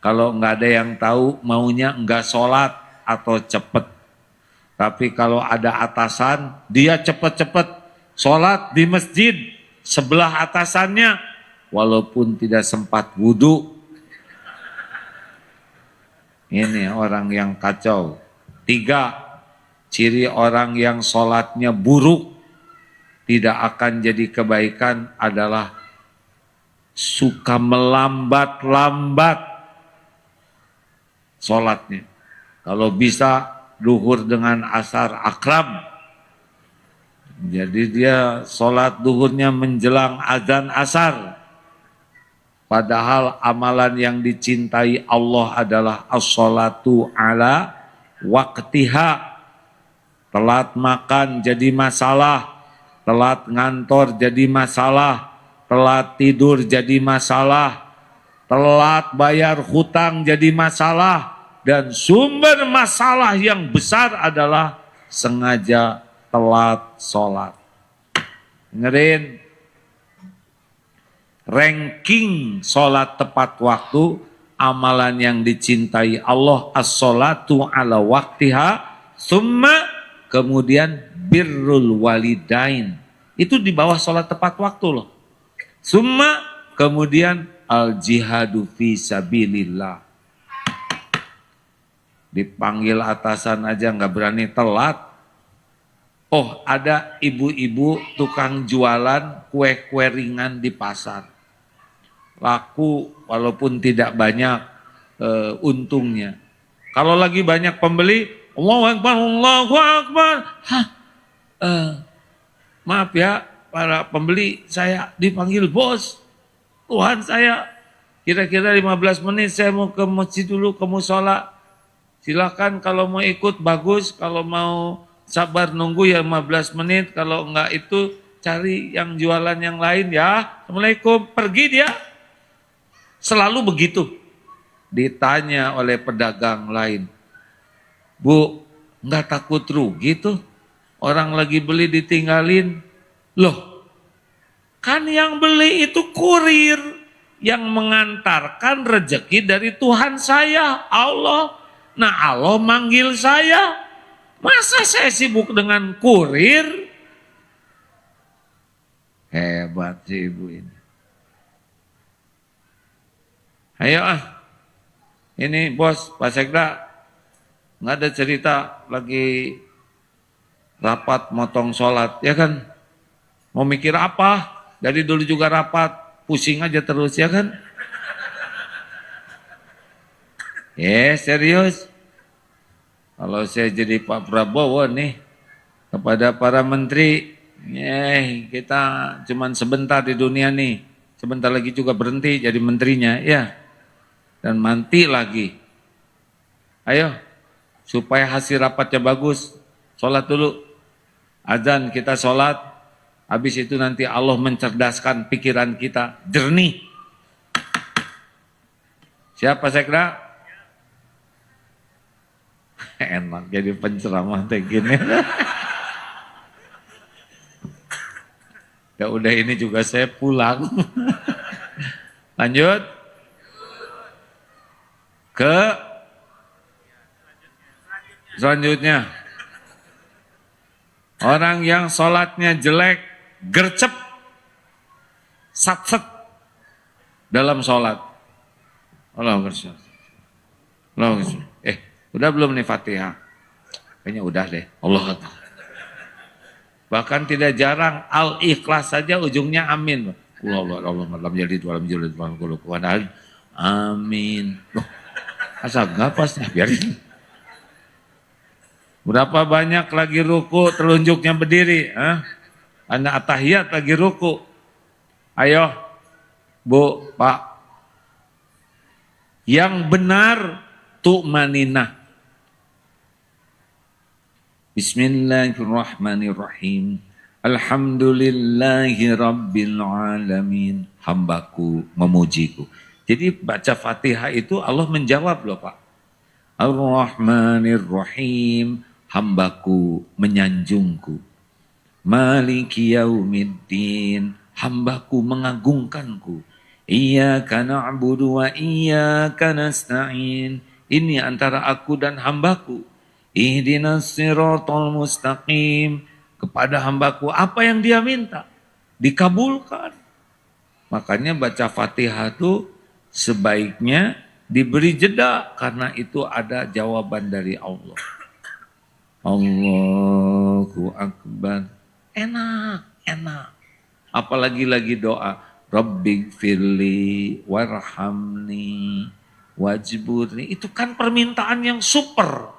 Kalau nggak ada yang tahu, maunya nggak sholat atau cepet. Tapi kalau ada atasan, dia cepet-cepet sholat di masjid. sebelah atasannya walaupun tidak sempat wudhu. Ini orang yang kacau. 3, ciri orang yang sholatnya buruk, tidak akan jadi kebaikan adalah suka melambat-lambat sholatnya. Kalau bisa duhur dengan asar akrab. Jadi dia sholat duhurnya menjelang azan asar. Padahal amalan yang dicintai Allah adalah as-sholatu ala waqtiha. Telat makan jadi masalah, telat ngantor jadi masalah, telat tidur jadi masalah, telat bayar hutang jadi masalah, dan sumber masalah yang besar adalah sengaja telat sholat. Dengerin. Ranking sholat tepat waktu, amalan yang dicintai Allah, as-sholatu ala waktiha, summa, kemudian birrul walidain. Itu di bawah sholat tepat waktu loh. Summa, kemudian al-jihadu fi sabilillah. Dipanggil atasan aja nggak berani telat. Oh, ada ibu-ibu tukang jualan kue-kue ringan di pasar. Laku walaupun tidak banyak untungnya. Kalau lagi banyak pembeli, Allahu Akbar, Allahu Akbar. Maaf ya para pembeli, saya dipanggil bos. Tuhan saya, kira-kira 15 menit saya mau ke masjid dulu, ke musola. Silakan kalau mau ikut bagus, kalau mau sabar nunggu ya 15 menit, kalau enggak itu cari yang jualan yang lain ya. Assalamualaikum, pergi dia. Selalu begitu. Ditanya oleh pedagang lain, Bu, enggak takut rugi tuh? Orang lagi beli ditinggalin. Loh, kan yang beli itu kurir yang mengantarkan rezeki dari Tuhan saya, Allah. Nah, Allah manggil saya. Masa saya sibuk dengan kurir? Hebat sih ibu ini. Ayo ini bos, Pak Sekda, nggak ada cerita lagi rapat motong sholat, ya kan? Mau mikir apa? Dari dulu juga rapat, pusing aja terus, ya kan? Serius. Kalau saya jadi Pak Prabowo nih, kepada para menteri, kita cuman sebentar di dunia nih, sebentar lagi juga berhenti jadi menterinya, ya. Dan mati lagi. Ayo, supaya hasil rapatnya bagus, sholat dulu. Azan kita sholat, habis itu nanti Allah mencerdaskan pikiran kita, jernih. Siapa Sekda? Enak jadi penceramah kayak gini. Ya udah ini juga saya pulang. Lanjut. Ke selanjutnya. Orang yang sholatnya jelek, gercep, satset dalam sholat. Allah bersyukur. Allah bersyukur. Udah belum nih Fatihah? Kayaknya udah deh. Allah Akbar. Bahkan tidak jarang al-ikhlas saja ujungnya amin. Amin. Loh, asal enggak pas biarin. Berapa banyak lagi ruku telunjuknya berdiri, Anak atahiyat lagi ruku. Ayo, Bu, Pak. Yang benar tu'maninah. Bismillahirrahmanirrahim. Alhamdulillahi rabbil alamin. Hambaku memujiku. Jadi baca Fatihah itu Allah menjawab loh Pak. Ar-Rahmanir-Rahim. Hambaku menyanjungku. Maliki yaumiddin. Hambaku mengagungkanku. Iyyaka na'budu wa iyyaka nasta'in. Ini antara aku dan hambaku. Ihdinas siratal mustaqim. Kepada hambaku apa yang dia minta. dikabulkan. Makanya baca Fatihah itu sebaiknya diberi jeda karena itu ada jawaban dari Allah. Allahu Akbar. Enak. Apalagi lagi doa, Rabbighfirli warhamni wajburni. Itu kan permintaan yang super.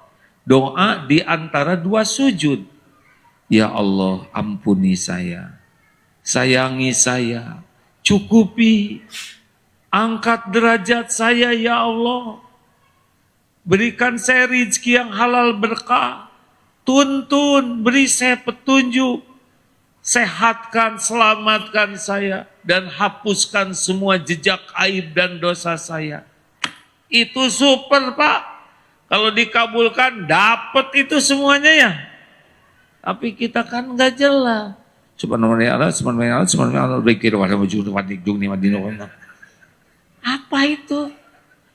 Doa di antara dua sujud. Ya Allah, ampuni saya. Sayangi saya. Cukupi. Angkat derajat saya ya Allah. Berikan saya rezeki yang halal berkah. Tuntun, beri saya petunjuk. Sehatkan, selamatkan saya. Dan hapuskan semua jejak aib dan dosa saya. Itu super Pak. Kalau dikabulkan, dapat itu semuanya ya. Tapi kita kan gak jelas. Apa itu?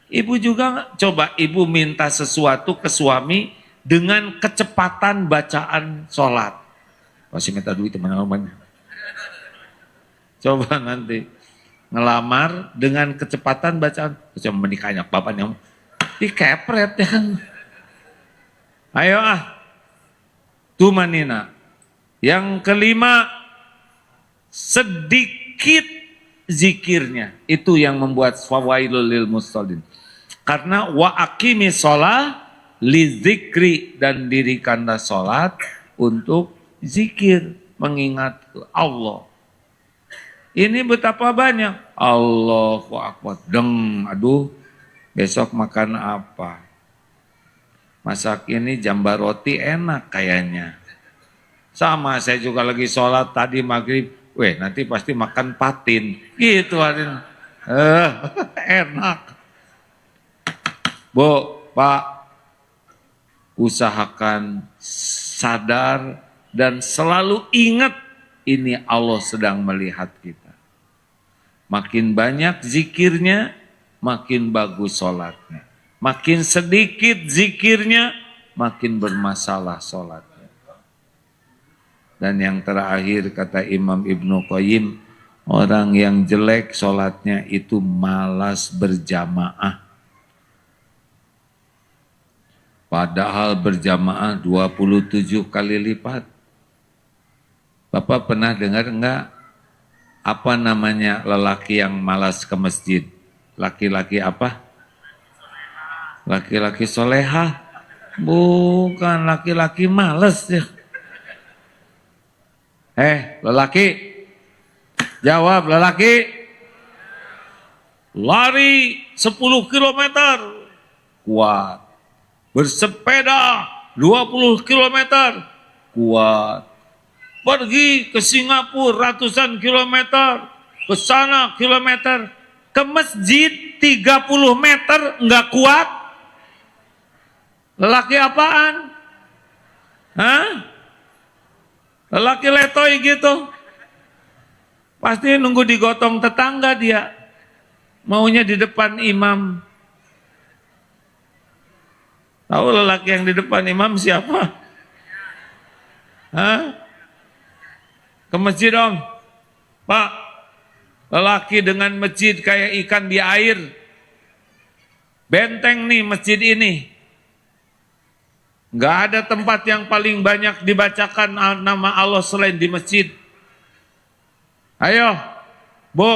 Ibu juga coba ibu minta sesuatu ke suami dengan kecepatan bacaan sholat. Masih minta duit teman-teman. Coba nanti ngelamar dengan kecepatan bacaan. Coba menikahnya bapaknya dikepret ya kan. Ayo tumanina. Yang kelima, sedikit zikirnya. Itu yang membuat fawailul lil musallin. Karena wa aqimi sholah li zikri, dan dirikanlah sholat untuk zikir, mengingat Allah. Ini betapa banyak. Allahu Akbar. Aduh, besok makan apa? Masak ini jambar roti enak kayaknya. Sama, saya juga lagi sholat tadi maghrib. Nanti pasti makan patin. Gitu adin. Enak. Bu, Pak, usahakan sadar dan selalu ingat ini Allah sedang melihat kita. Makin banyak zikirnya, makin bagus sholatnya. Makin sedikit zikirnya, makin bermasalah sholatnya. Dan yang terakhir kata Imam Ibnu Qayyim, orang yang jelek sholatnya itu malas berjamaah. Padahal berjamaah 27 kali lipat. Bapak pernah dengar enggak apa namanya lelaki yang malas ke masjid? Laki-laki apa? Laki-laki soleha. Bukan laki-laki malas ya. Lelaki, jawab lelaki. Lari 10 km, kuat. Bersepeda 20 km, kuat. Pergi ke Singapura ratusan kilometer, ke sana kilometer, ke masjid 30 meter enggak kuat. Lelaki apaan? Lelaki letoy gitu. Pasti nunggu digotong tetangga dia. Maunya di depan imam. Tahu lelaki yang di depan imam siapa? Ke masjid dong. Pak, lelaki dengan masjid kayak ikan di air. Benteng nih masjid ini. Gak ada tempat yang paling banyak dibacakan nama Allah selain di masjid. Ayo, Bu,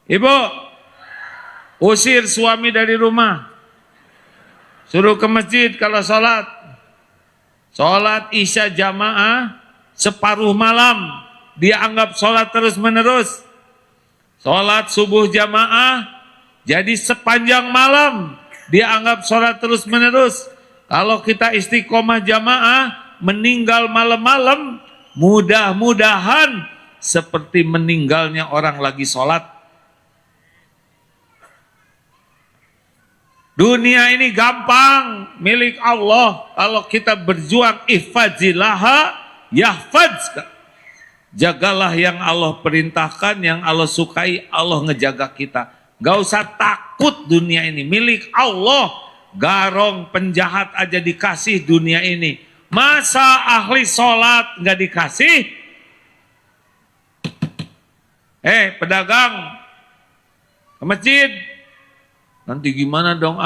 Ibu, usir suami dari rumah. Suruh ke masjid kalau sholat. Sholat isya jamaah separuh malam. Dia anggap sholat terus menerus. Sholat subuh jamaah jadi sepanjang malam. Dia anggap sholat terus menerus. Kalau kita istiqomah jamaah, meninggal malam-malam, mudah-mudahan seperti meninggalnya orang lagi sholat. Dunia ini gampang, milik Allah. Kalau kita berjuang, ihfazillaha yahfazka. Jagalah yang Allah perintahkan, yang Allah sukai, Allah ngejaga kita. Gak usah takut, dunia ini milik Allah. Garong penjahat aja dikasih dunia ini. Masa ahli sholat gak dikasih? Pedagang, ke masjid. Nanti gimana dong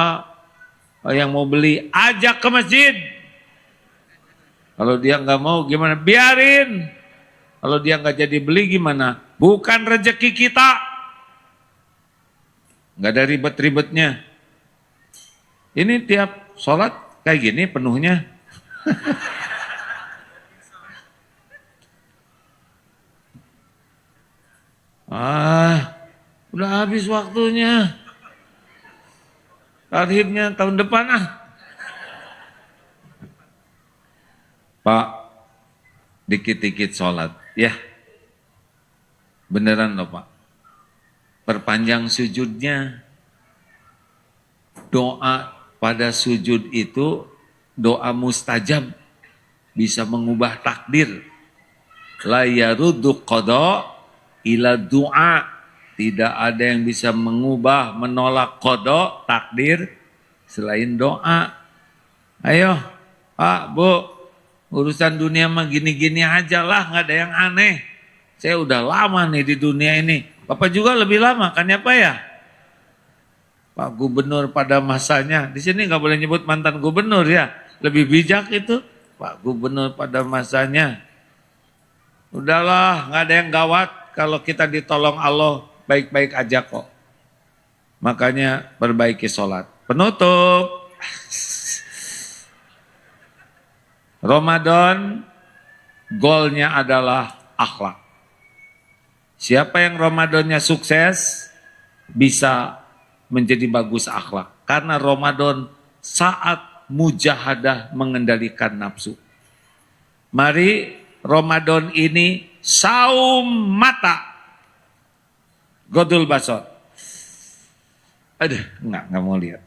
yang mau beli? Ajak ke masjid. Kalau dia nggak mau gimana? Biarin. Kalau dia nggak jadi beli gimana? Bukan rezeki kita. Nggak ada ribet-ribetnya. Ini tiap sholat kayak gini penuhnya. Udah habis waktunya. Akhirnya tahun depan Pak, dikit-dikit sholat, ya. Beneran loh Pak. Perpanjang sujudnya. Doa pada sujud itu doa mustajab, bisa mengubah takdir. La yaruddu qada ila du'a. Tidak ada yang bisa mengubah, menolak qada, takdir selain doa. Ayo Pak, Bu, urusan dunia mah gini-gini aja lah, nggak ada yang aneh. Saya udah lama nih di dunia ini. Bapak juga lebih lama kan ya Pak ya? Pak Gubernur pada masanya, di sini nggak boleh nyebut mantan gubernur ya, lebih bijak itu. Pak Gubernur pada masanya. Udahlah, nggak ada yang gawat kalau kita ditolong Allah, baik-baik aja kok. Makanya perbaiki sholat. Penutup. Ramadan, goalnya adalah akhlak. Siapa yang Ramadannya sukses, bisa menjadi bagus akhlak. Karena Ramadan saat mujahadah mengendalikan nafsu. Mari Ramadan ini saum mata. Godul basor. Aduh, enggak mau lihat.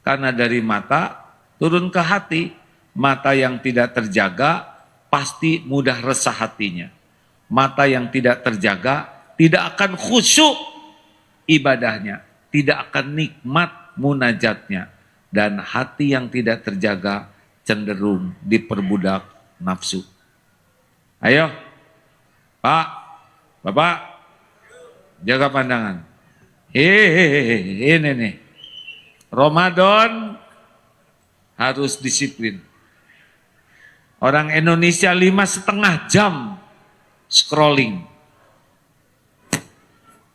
Karena dari mata turun ke hati. Mata yang tidak terjaga pasti mudah resah hatinya. Mata yang tidak terjaga tidak akan khusyuk ibadahnya. Tidak akan nikmat munajatnya. Dan hati yang tidak terjaga cenderung diperbudak nafsu. Ayo, Pak, Bapak, jaga pandangan. Ini nih. Ramadan harus disiplin. Orang Indonesia 5,5 jam scrolling.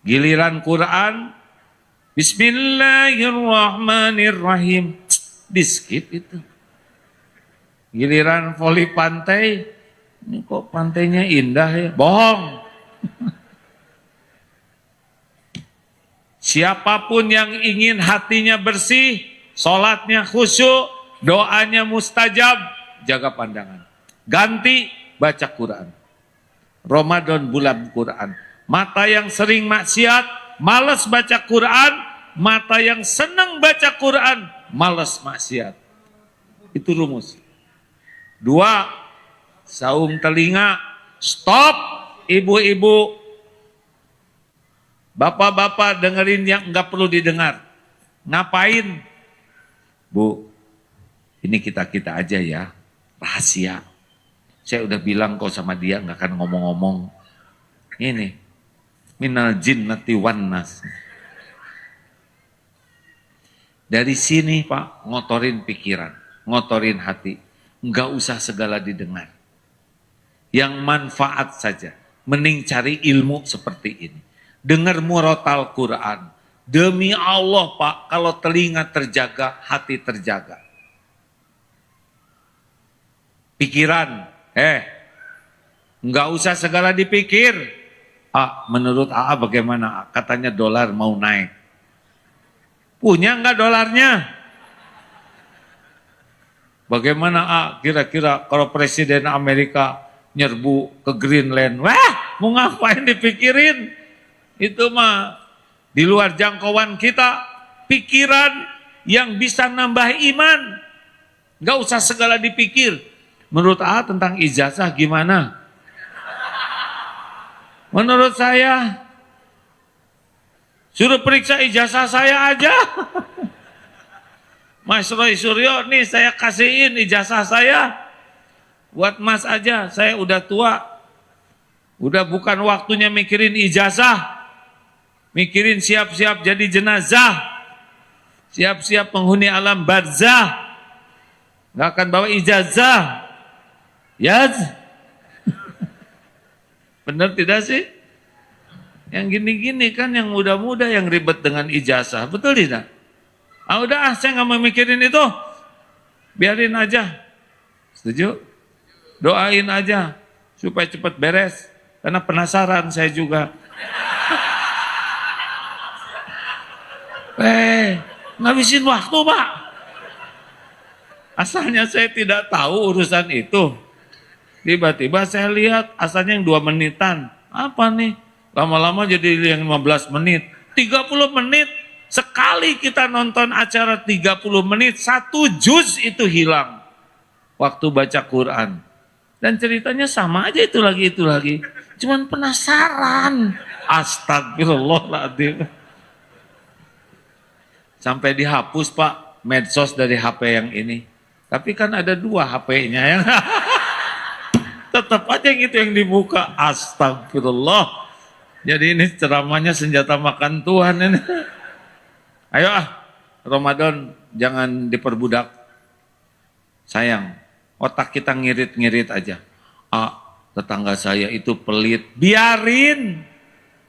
Giliran Quran, Bismillahirrahmanirrahim, di skip itu. Giliran voli pantai, ini kok pantainya indah ya, bohong. Siapapun yang ingin hatinya bersih, sholatnya khusyuk, doanya mustajab, jaga pandangan. Ganti baca Quran. Ramadan bulan Quran. Mata yang sering maksiat, malas baca Quran. Mata yang senang baca Quran, malas maksiat. Itu rumus. 2, saum telinga. Stop, ibu-ibu. Bapak-bapak dengerin yang enggak perlu didengar. Ngapain? Bu, ini kita-kita aja ya. Rahasia. Saya udah bilang kok sama dia nggak akan ngomong-ngomong. Ini minal jinnati wan nas. Dari sini Pak, ngotorin pikiran, ngotorin hati. Nggak usah segala didengar. Yang manfaat saja. Mending cari ilmu seperti ini. Dengar murotal Quran. Demi Allah Pak, kalau telinga terjaga, hati terjaga. Pikiran, nggak usah segala dipikir. Menurut AA bagaimana? Katanya dolar mau naik. Punya nggak dolarnya? Bagaimana kira-kira kalau Presiden Amerika nyerbu ke Greenland? Wah, mau ngapain dipikirin? Itu mah di luar jangkauan kita. Pikiran yang bisa nambah iman. Nggak usah segala dipikir. Menurut AA tentang ijazah gimana? Menurut saya, suruh periksa ijazah saya aja. Mas Roy Suryo, nih saya kasihin ijazah saya. Buat mas aja, saya udah tua. Udah bukan waktunya mikirin ijazah, mikirin siap-siap jadi jenazah, siap-siap penghuni alam barzah, nggak akan bawa ijazah. Ya, benar tidak sih? Yang gini-gini kan yang muda-muda yang ribet dengan ijazah, betul tidak? Udah saya nggak mau mikirin itu, biarin aja. Setuju? Doain aja supaya cepat beres. Karena penasaran saya juga. Ngabisin waktu Pak. Asalnya saya tidak tahu urusan itu. Tiba-tiba saya lihat asalnya yang 2 menitan. Apa nih? Lama-lama jadi yang 15 menit. 30 menit. Sekali kita nonton acara 30 menit, 1 juz itu hilang. Waktu baca Quran. Dan ceritanya sama aja itu lagi. Cuman penasaran. Astagfirullahaladzim. Sampai dihapus Pak medsos dari HP yang ini. Tapi kan ada 2 HP-nya yang tetap aja yang itu yang dibuka. Astagfirullah. Jadi ini ceramahnya senjata makan Tuhan ini. Ayo Ramadan jangan diperbudak. Sayang, otak kita ngirit-ngirit aja. Tetangga saya itu pelit, biarin.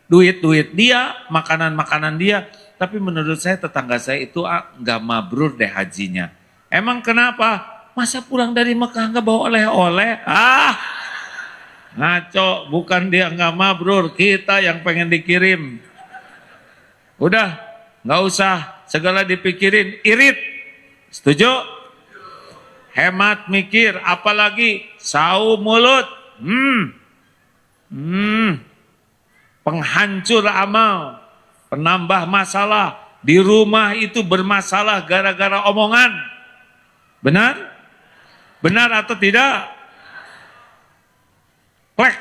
Duit-duit dia, makanan-makanan dia. Tapi menurut saya tetangga saya itu nggak mabrur deh hajinya. Emang kenapa? Masa pulang dari Mekah nggak bawa oleh-oleh? Ngaco, bukan dia nggak mabrur, kita yang pengen dikirim. Udah, nggak usah segala dipikirin, irit. Setuju? Hemat mikir, apalagi saum mulut. Penghancur amal, penambah masalah. Di rumah itu bermasalah gara-gara omongan. Benar? Benar atau tidak? Plek.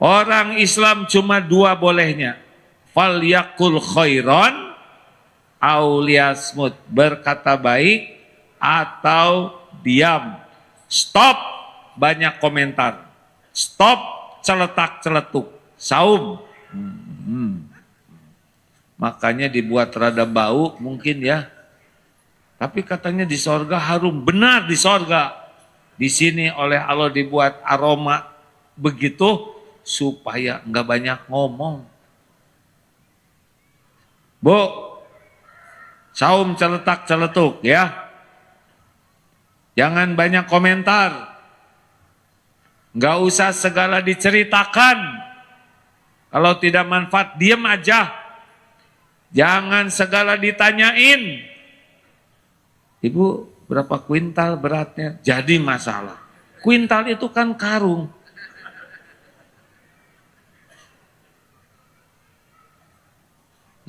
Orang Islam cuma 2 bolehnya. Fal yakul khairon au liyasmut, berkata baik atau diam. Stop banyak komentar. Stop celetak-celetuk. Saum. Makanya dibuat rada bau mungkin ya. Tapi katanya di sorga harum. Benar di sorga. Di sini oleh Allah dibuat aroma begitu supaya enggak banyak ngomong. Bu, saum celetak-celetuk ya. Jangan banyak komentar. Enggak usah segala diceritakan. Kalau tidak manfaat, diam aja. Jangan segala ditanyain. Ibu, berapa kuintal beratnya? Jadi masalah. Kuintal itu kan karung.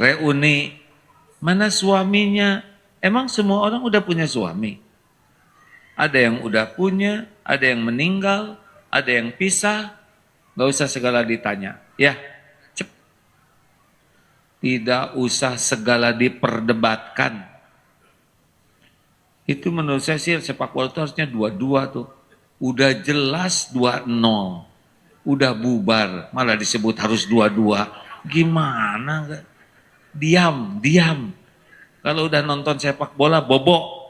Reuni, mana suaminya? Emang semua orang udah punya suami? Ada yang udah punya, ada yang meninggal, ada yang pisah. Gak usah segala ditanya. Ya, tidak usah segala diperdebatkan. Itu menurut saya sih sepak bola itu harusnya 2-2 tuh. Udah jelas 2-0. Udah bubar, malah disebut harus 2-2. Gimana enggak? Diam. Kalau udah nonton sepak bola bobok.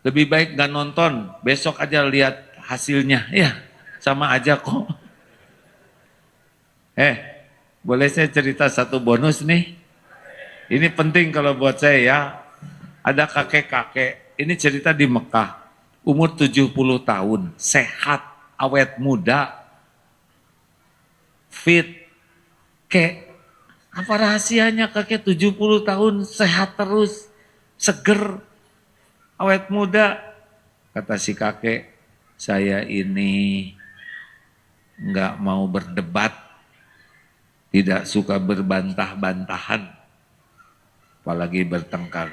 Lebih baik enggak nonton, besok aja lihat hasilnya. Ya, sama aja kok. Boleh saya cerita satu bonus nih? Ini penting kalau buat saya ya. Ada kakek-kakek, ini cerita di Mekah. Umur 70 tahun, sehat, awet muda, fit. Apa rahasianya kakek 70 tahun sehat terus, seger, awet muda? Kata si kakek, saya ini nggak mau berdebat, tidak suka berbantah-bantahan, apalagi bertengkar.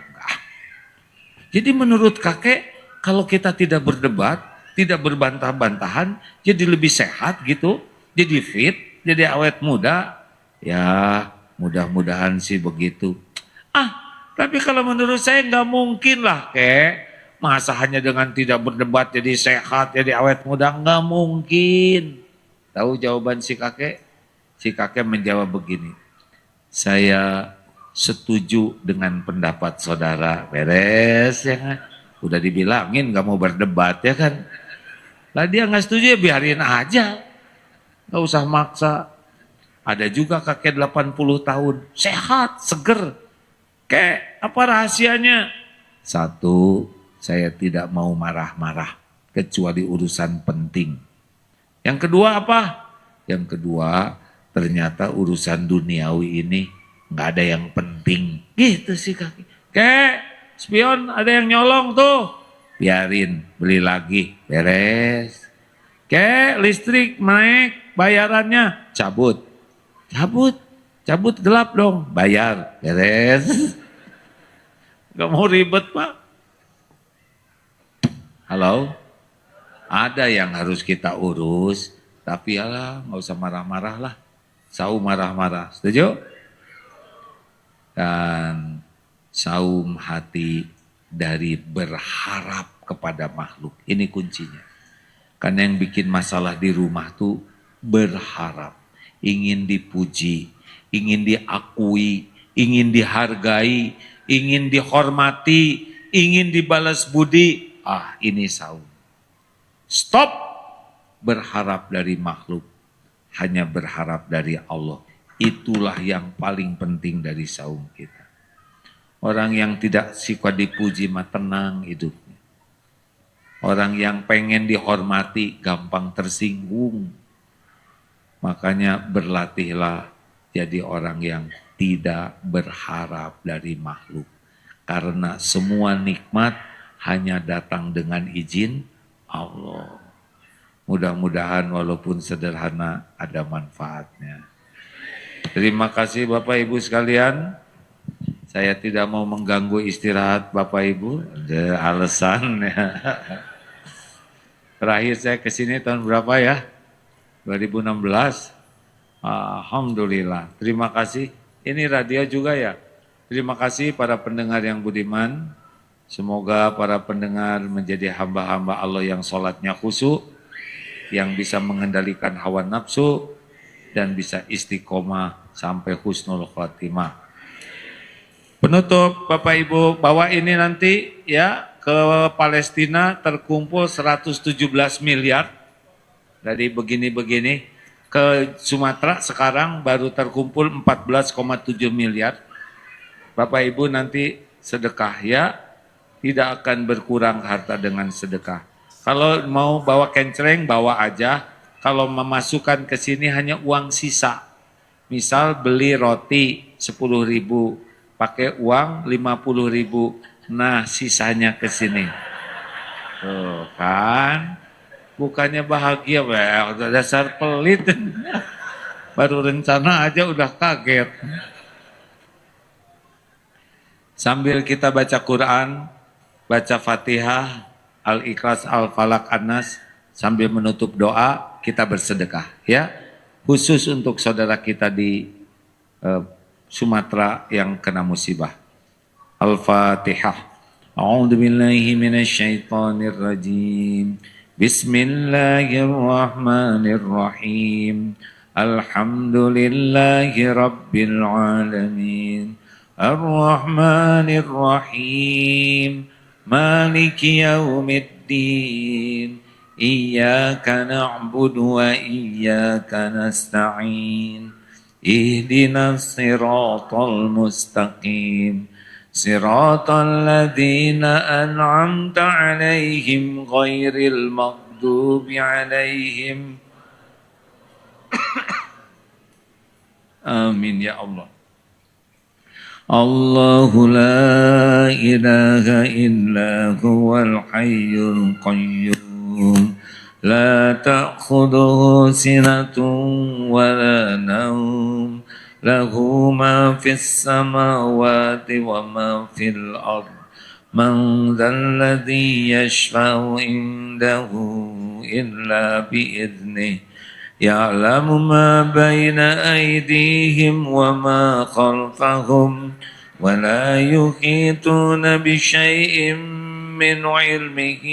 Jadi menurut kakek, kalau kita tidak berdebat, tidak berbantah-bantahan, jadi lebih sehat gitu, jadi fit, jadi awet muda. Ya mudah-mudahan sih begitu. Tapi kalau menurut saya nggak mungkin lah kek. Masa hanya dengan tidak berdebat jadi sehat, jadi awet muda, nggak mungkin. Tahu jawaban si kakek? Si kakek menjawab begini, saya setuju dengan pendapat saudara. Beres ya kan? Udah dibilangin gak mau berdebat ya kan? Lah dia gak setuju ya biarin aja. Gak usah maksa. Ada juga kakek 80 tahun, sehat, seger. Kek, apa rahasianya? Satu, saya tidak mau marah-marah, kecuali urusan penting. Yang kedua apa? Yang kedua, ternyata urusan duniawi ini nggak ada yang penting. Gitu sih kakek. Kek, spion ada yang nyolong tuh. Biarin, beli lagi, beres. Kek, listrik naik, bayarannya cabut. Cabut gelap dong, bayar, beres. Gak mau ribet Pak. Halo? Ada yang harus kita urus, tapi alah nggak usah marah-marah lah. Saum marah-marah, setuju? Dan saum hati dari berharap kepada makhluk. Ini kuncinya. Karena yang bikin masalah di rumah tuh berharap. Ingin dipuji, ingin diakui, ingin dihargai, ingin dihormati, ingin dibalas budi. Ah, ini saum. Stop berharap dari makhluk, hanya berharap dari Allah. Itulah yang paling penting dari saum kita. Orang yang tidak suka dipuji mah tenang hidupnya. Orang yang pengen dihormati gampang tersinggung. Makanya berlatihlah jadi orang yang tidak berharap dari makhluk. Karena semua nikmat hanya datang dengan izin Allah. Mudah-mudahan walaupun sederhana ada manfaatnya. Terima kasih Bapak Ibu sekalian. Saya tidak mau mengganggu istirahat Bapak Ibu. Ada alasan ya. Terakhir saya ke sini tahun berapa ya? 2016. Alhamdulillah. Terima kasih. Ini radio juga ya. Terima kasih para pendengar yang budiman. Semoga para pendengar menjadi hamba-hamba Allah yang sholatnya khusyuk, yang bisa mengendalikan hawa nafsu, dan bisa istiqomah sampai husnul khotimah. Penutup Bapak Ibu, bahwa ini nanti ya ke Palestina terkumpul 117 miliar dari begini-begini. Ke Sumatera sekarang baru terkumpul 14,7 miliar. Bapak Ibu nanti sedekah ya. Tidak akan berkurang harta dengan sedekah. Kalau mau bawa kencreng, bawa aja. Kalau memasukkan ke sini hanya uang sisa. Misal beli roti 10.000, pakai uang 50.000. Nah, sisanya ke sini. Tuh kan, bukannya bahagia, udah dasar pelit. Baru rencana aja udah kaget. Sambil kita baca Quran, baca Fatihah, Al-Ikhlas, Al-Falaq, An-Nas, sambil menutup doa, kita bersedekah. Ya, khusus untuk saudara kita di Sumatera yang kena musibah. Al-Fatihah. A'udzu billahi minasyaitonir rajim. Bismillahirrahmanirrahim. Alhamdulillahi rabbil alamin. Ar-Rahmanir-Rahim. مالك يوم الدين إياك نعبد وإياك نستعين اهدنا الصراط المستقيم صراط الذين أنعمت عليهم غير المغضوب عليهم آمين يا الله. الله لا إله إلا هو الحي القيوم لا تأخذه سنة ولا نوم له ما في السماوات وما في الأرض من ذا الذي يشفع عنده إلا بإذنه يعلم ما بين أيديهم وما خلفهم ولا يحيطون بشيء من علمه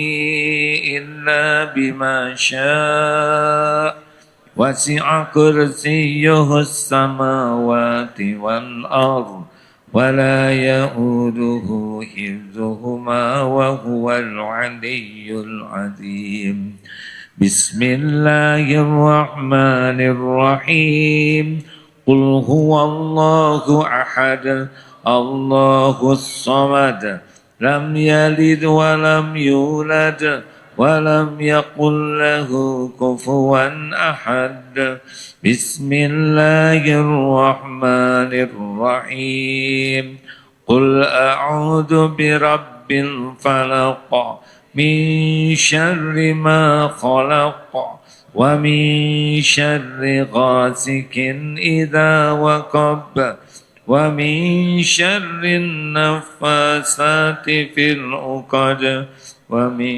إلا بما شاء وسع كرسيه السماوات والأرض ولا يؤوده حفظهما وهو العلي العظيم بسم الله الرحمن الرحيم قل هو الله أحد الله الصمد لم يلد ولم يولد ولم يقل له كفوا أحد بسم الله الرحمن الرحيم قل أعوذ برب الفلق من شر ما خلق ومن شر غاسق إذا وقب ومن شر النفاسات في العقد ومن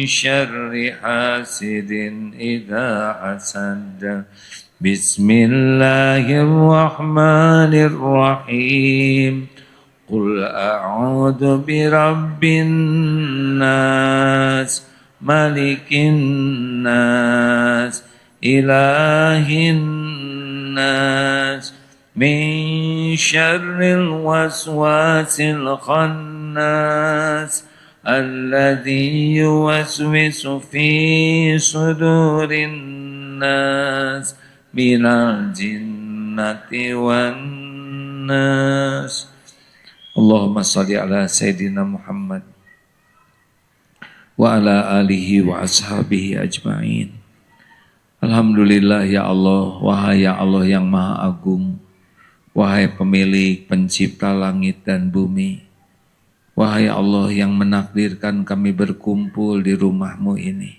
شر حاسد إذا حسد بسم الله الرحمن الرحيم قل أعوذ برب الناس ملك الناس إله الناس من شر الوسواس الخناس الذي يوسوس في صدور الناس من الجنة والناس Allahumma salli ala Sayyidina Muhammad wa ala alihi wa ashabihi ajma'in. Alhamdulillah ya Allah, wahai ya Allah yang maha agung, wahai pemilik pencipta langit dan bumi, wahai Allah yang menakdirkan kami berkumpul di rumah-Mu ini.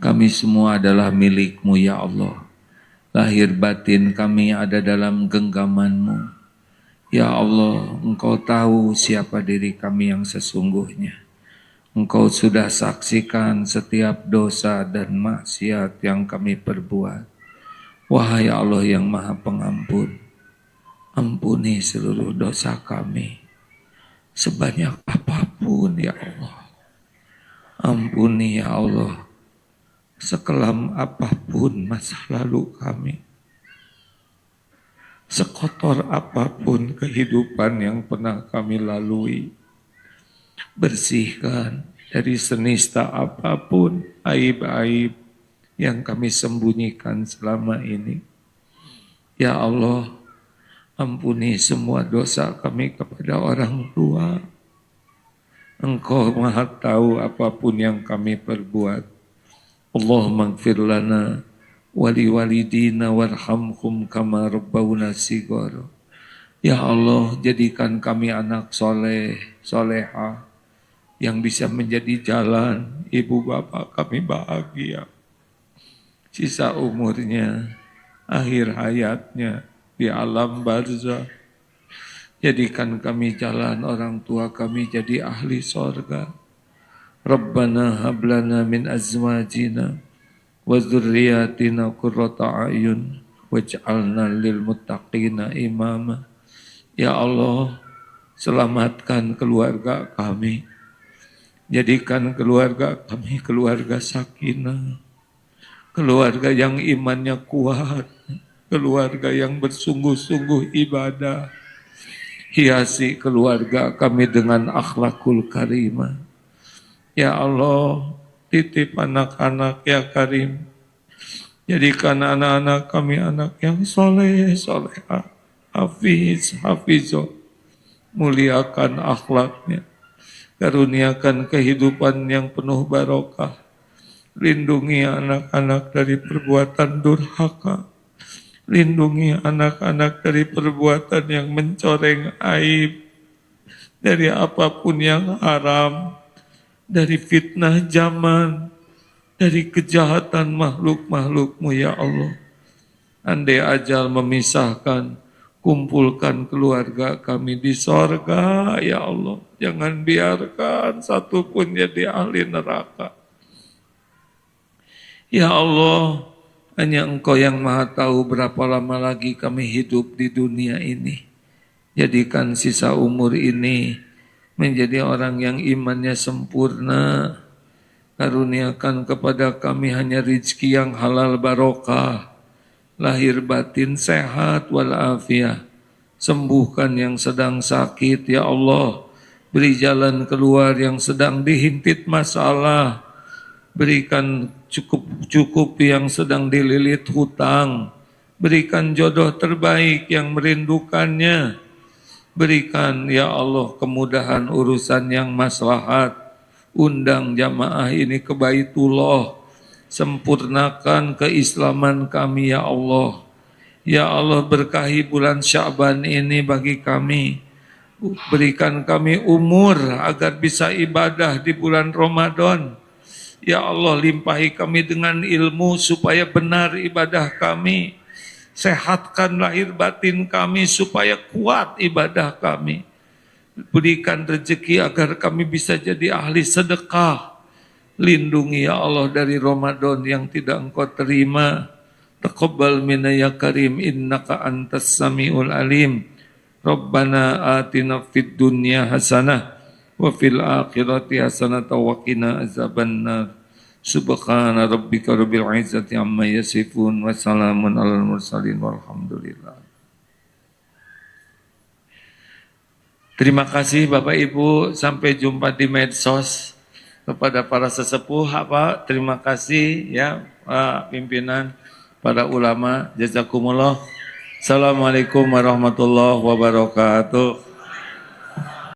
Kami semua adalah milik-Mu ya Allah. Lahir batin kami ada dalam genggaman-Mu. Ya Allah, Engkau tahu siapa diri kami yang sesungguhnya. Engkau sudah saksikan setiap dosa dan maksiat yang kami perbuat. Wahai Allah yang Maha Pengampun, ampuni seluruh dosa kami, sebanyak apapun ya Allah. Ampuni ya Allah, sekelam apapun masa lalu kami. Sekotor apapun kehidupan yang pernah kami lalui, bersihkan dari senista apapun aib-aib yang kami sembunyikan selama ini. Ya Allah, ampuni semua dosa kami kepada orang tua. Engkau Maha tahu apapun yang kami perbuat. Allahumma ighfir lana wali walidina warhamhum kama rabbawna shighara. Ya Allah, jadikan kami anak soleh, soleha yang bisa menjadi jalan ibu bapak kami bahagia sisa umurnya, akhir hayatnya di alam barzah. Jadikan kami jalan orang tua kami jadi ahli sorga. Rabbana hablana min azwajina wa dzurriyyatina qurrata a'yun waj'alna lil muttaqina imama. Ya Allah, selamatkan keluarga kami. Jadikan keluarga kami keluarga sakinah, keluarga yang imannya kuat, keluarga yang bersungguh-sungguh ibadah. Hiasi keluarga kami dengan akhlakul karimah. Ya Allah, titip anak-anak ya Karim. Jadikan anak-anak kami anak yang soleh, solehah, hafiz, hafizah. Muliakan akhlaknya. Karuniakan kehidupan yang penuh barokah. Lindungi anak-anak dari perbuatan durhaka. Lindungi anak-anak dari perbuatan yang mencoreng aib. Dari apapun yang haram. Dari fitnah zaman, dari kejahatan makhluk-makhluk-Mu ya Allah. Andai ajal memisahkan, kumpulkan keluarga kami di sorga ya Allah. Jangan biarkan satu pun jadi ahli neraka. Ya Allah, hanya Engkau yang Maha tahu berapa lama lagi kami hidup di dunia ini. Jadikan sisa umur ini menjadi orang yang imannya sempurna. Karuniakan kepada kami hanya rezeki yang halal barokah.
lahir batin sehat walafiat. Sembuhkan yang sedang sakit ya Allah. Beri jalan keluar yang sedang dihimpit masalah. Berikan cukup yang sedang dililit hutang. Berikan jodoh terbaik yang merindukannya. Berikan ya Allah kemudahan urusan yang maslahat. Undang jamaah ini ke Baitullah. Sempurnakan keislaman kami ya Allah. Ya Allah berkahi bulan Sya'ban ini bagi kami. Berikan kami umur agar bisa ibadah di bulan Ramadan. Ya Allah limpahi kami dengan ilmu supaya benar ibadah kami. Sehatkan lahir batin kami supaya kuat ibadah kami. Berikan rezeki agar kami bisa jadi ahli sedekah. Lindungi ya Allah dari Ramadan yang tidak Engkau terima. Taqabbal minna ya karim innaka antas samiul alim. Rabbana atina fid dunya hasanah wa fil akhirati hasanah wa qina azabannar. Subhana rabbika rabbil izzati amma yasifun wa salamun alal mursalin walhamdulillah. Terima kasih Bapak Ibu, sampai jumpa di medsos. Kepada para sesepuh terima kasih ya Pak pimpinan, para ulama, jazakumullah. Assalamualaikum warahmatullahi wabarakatuh.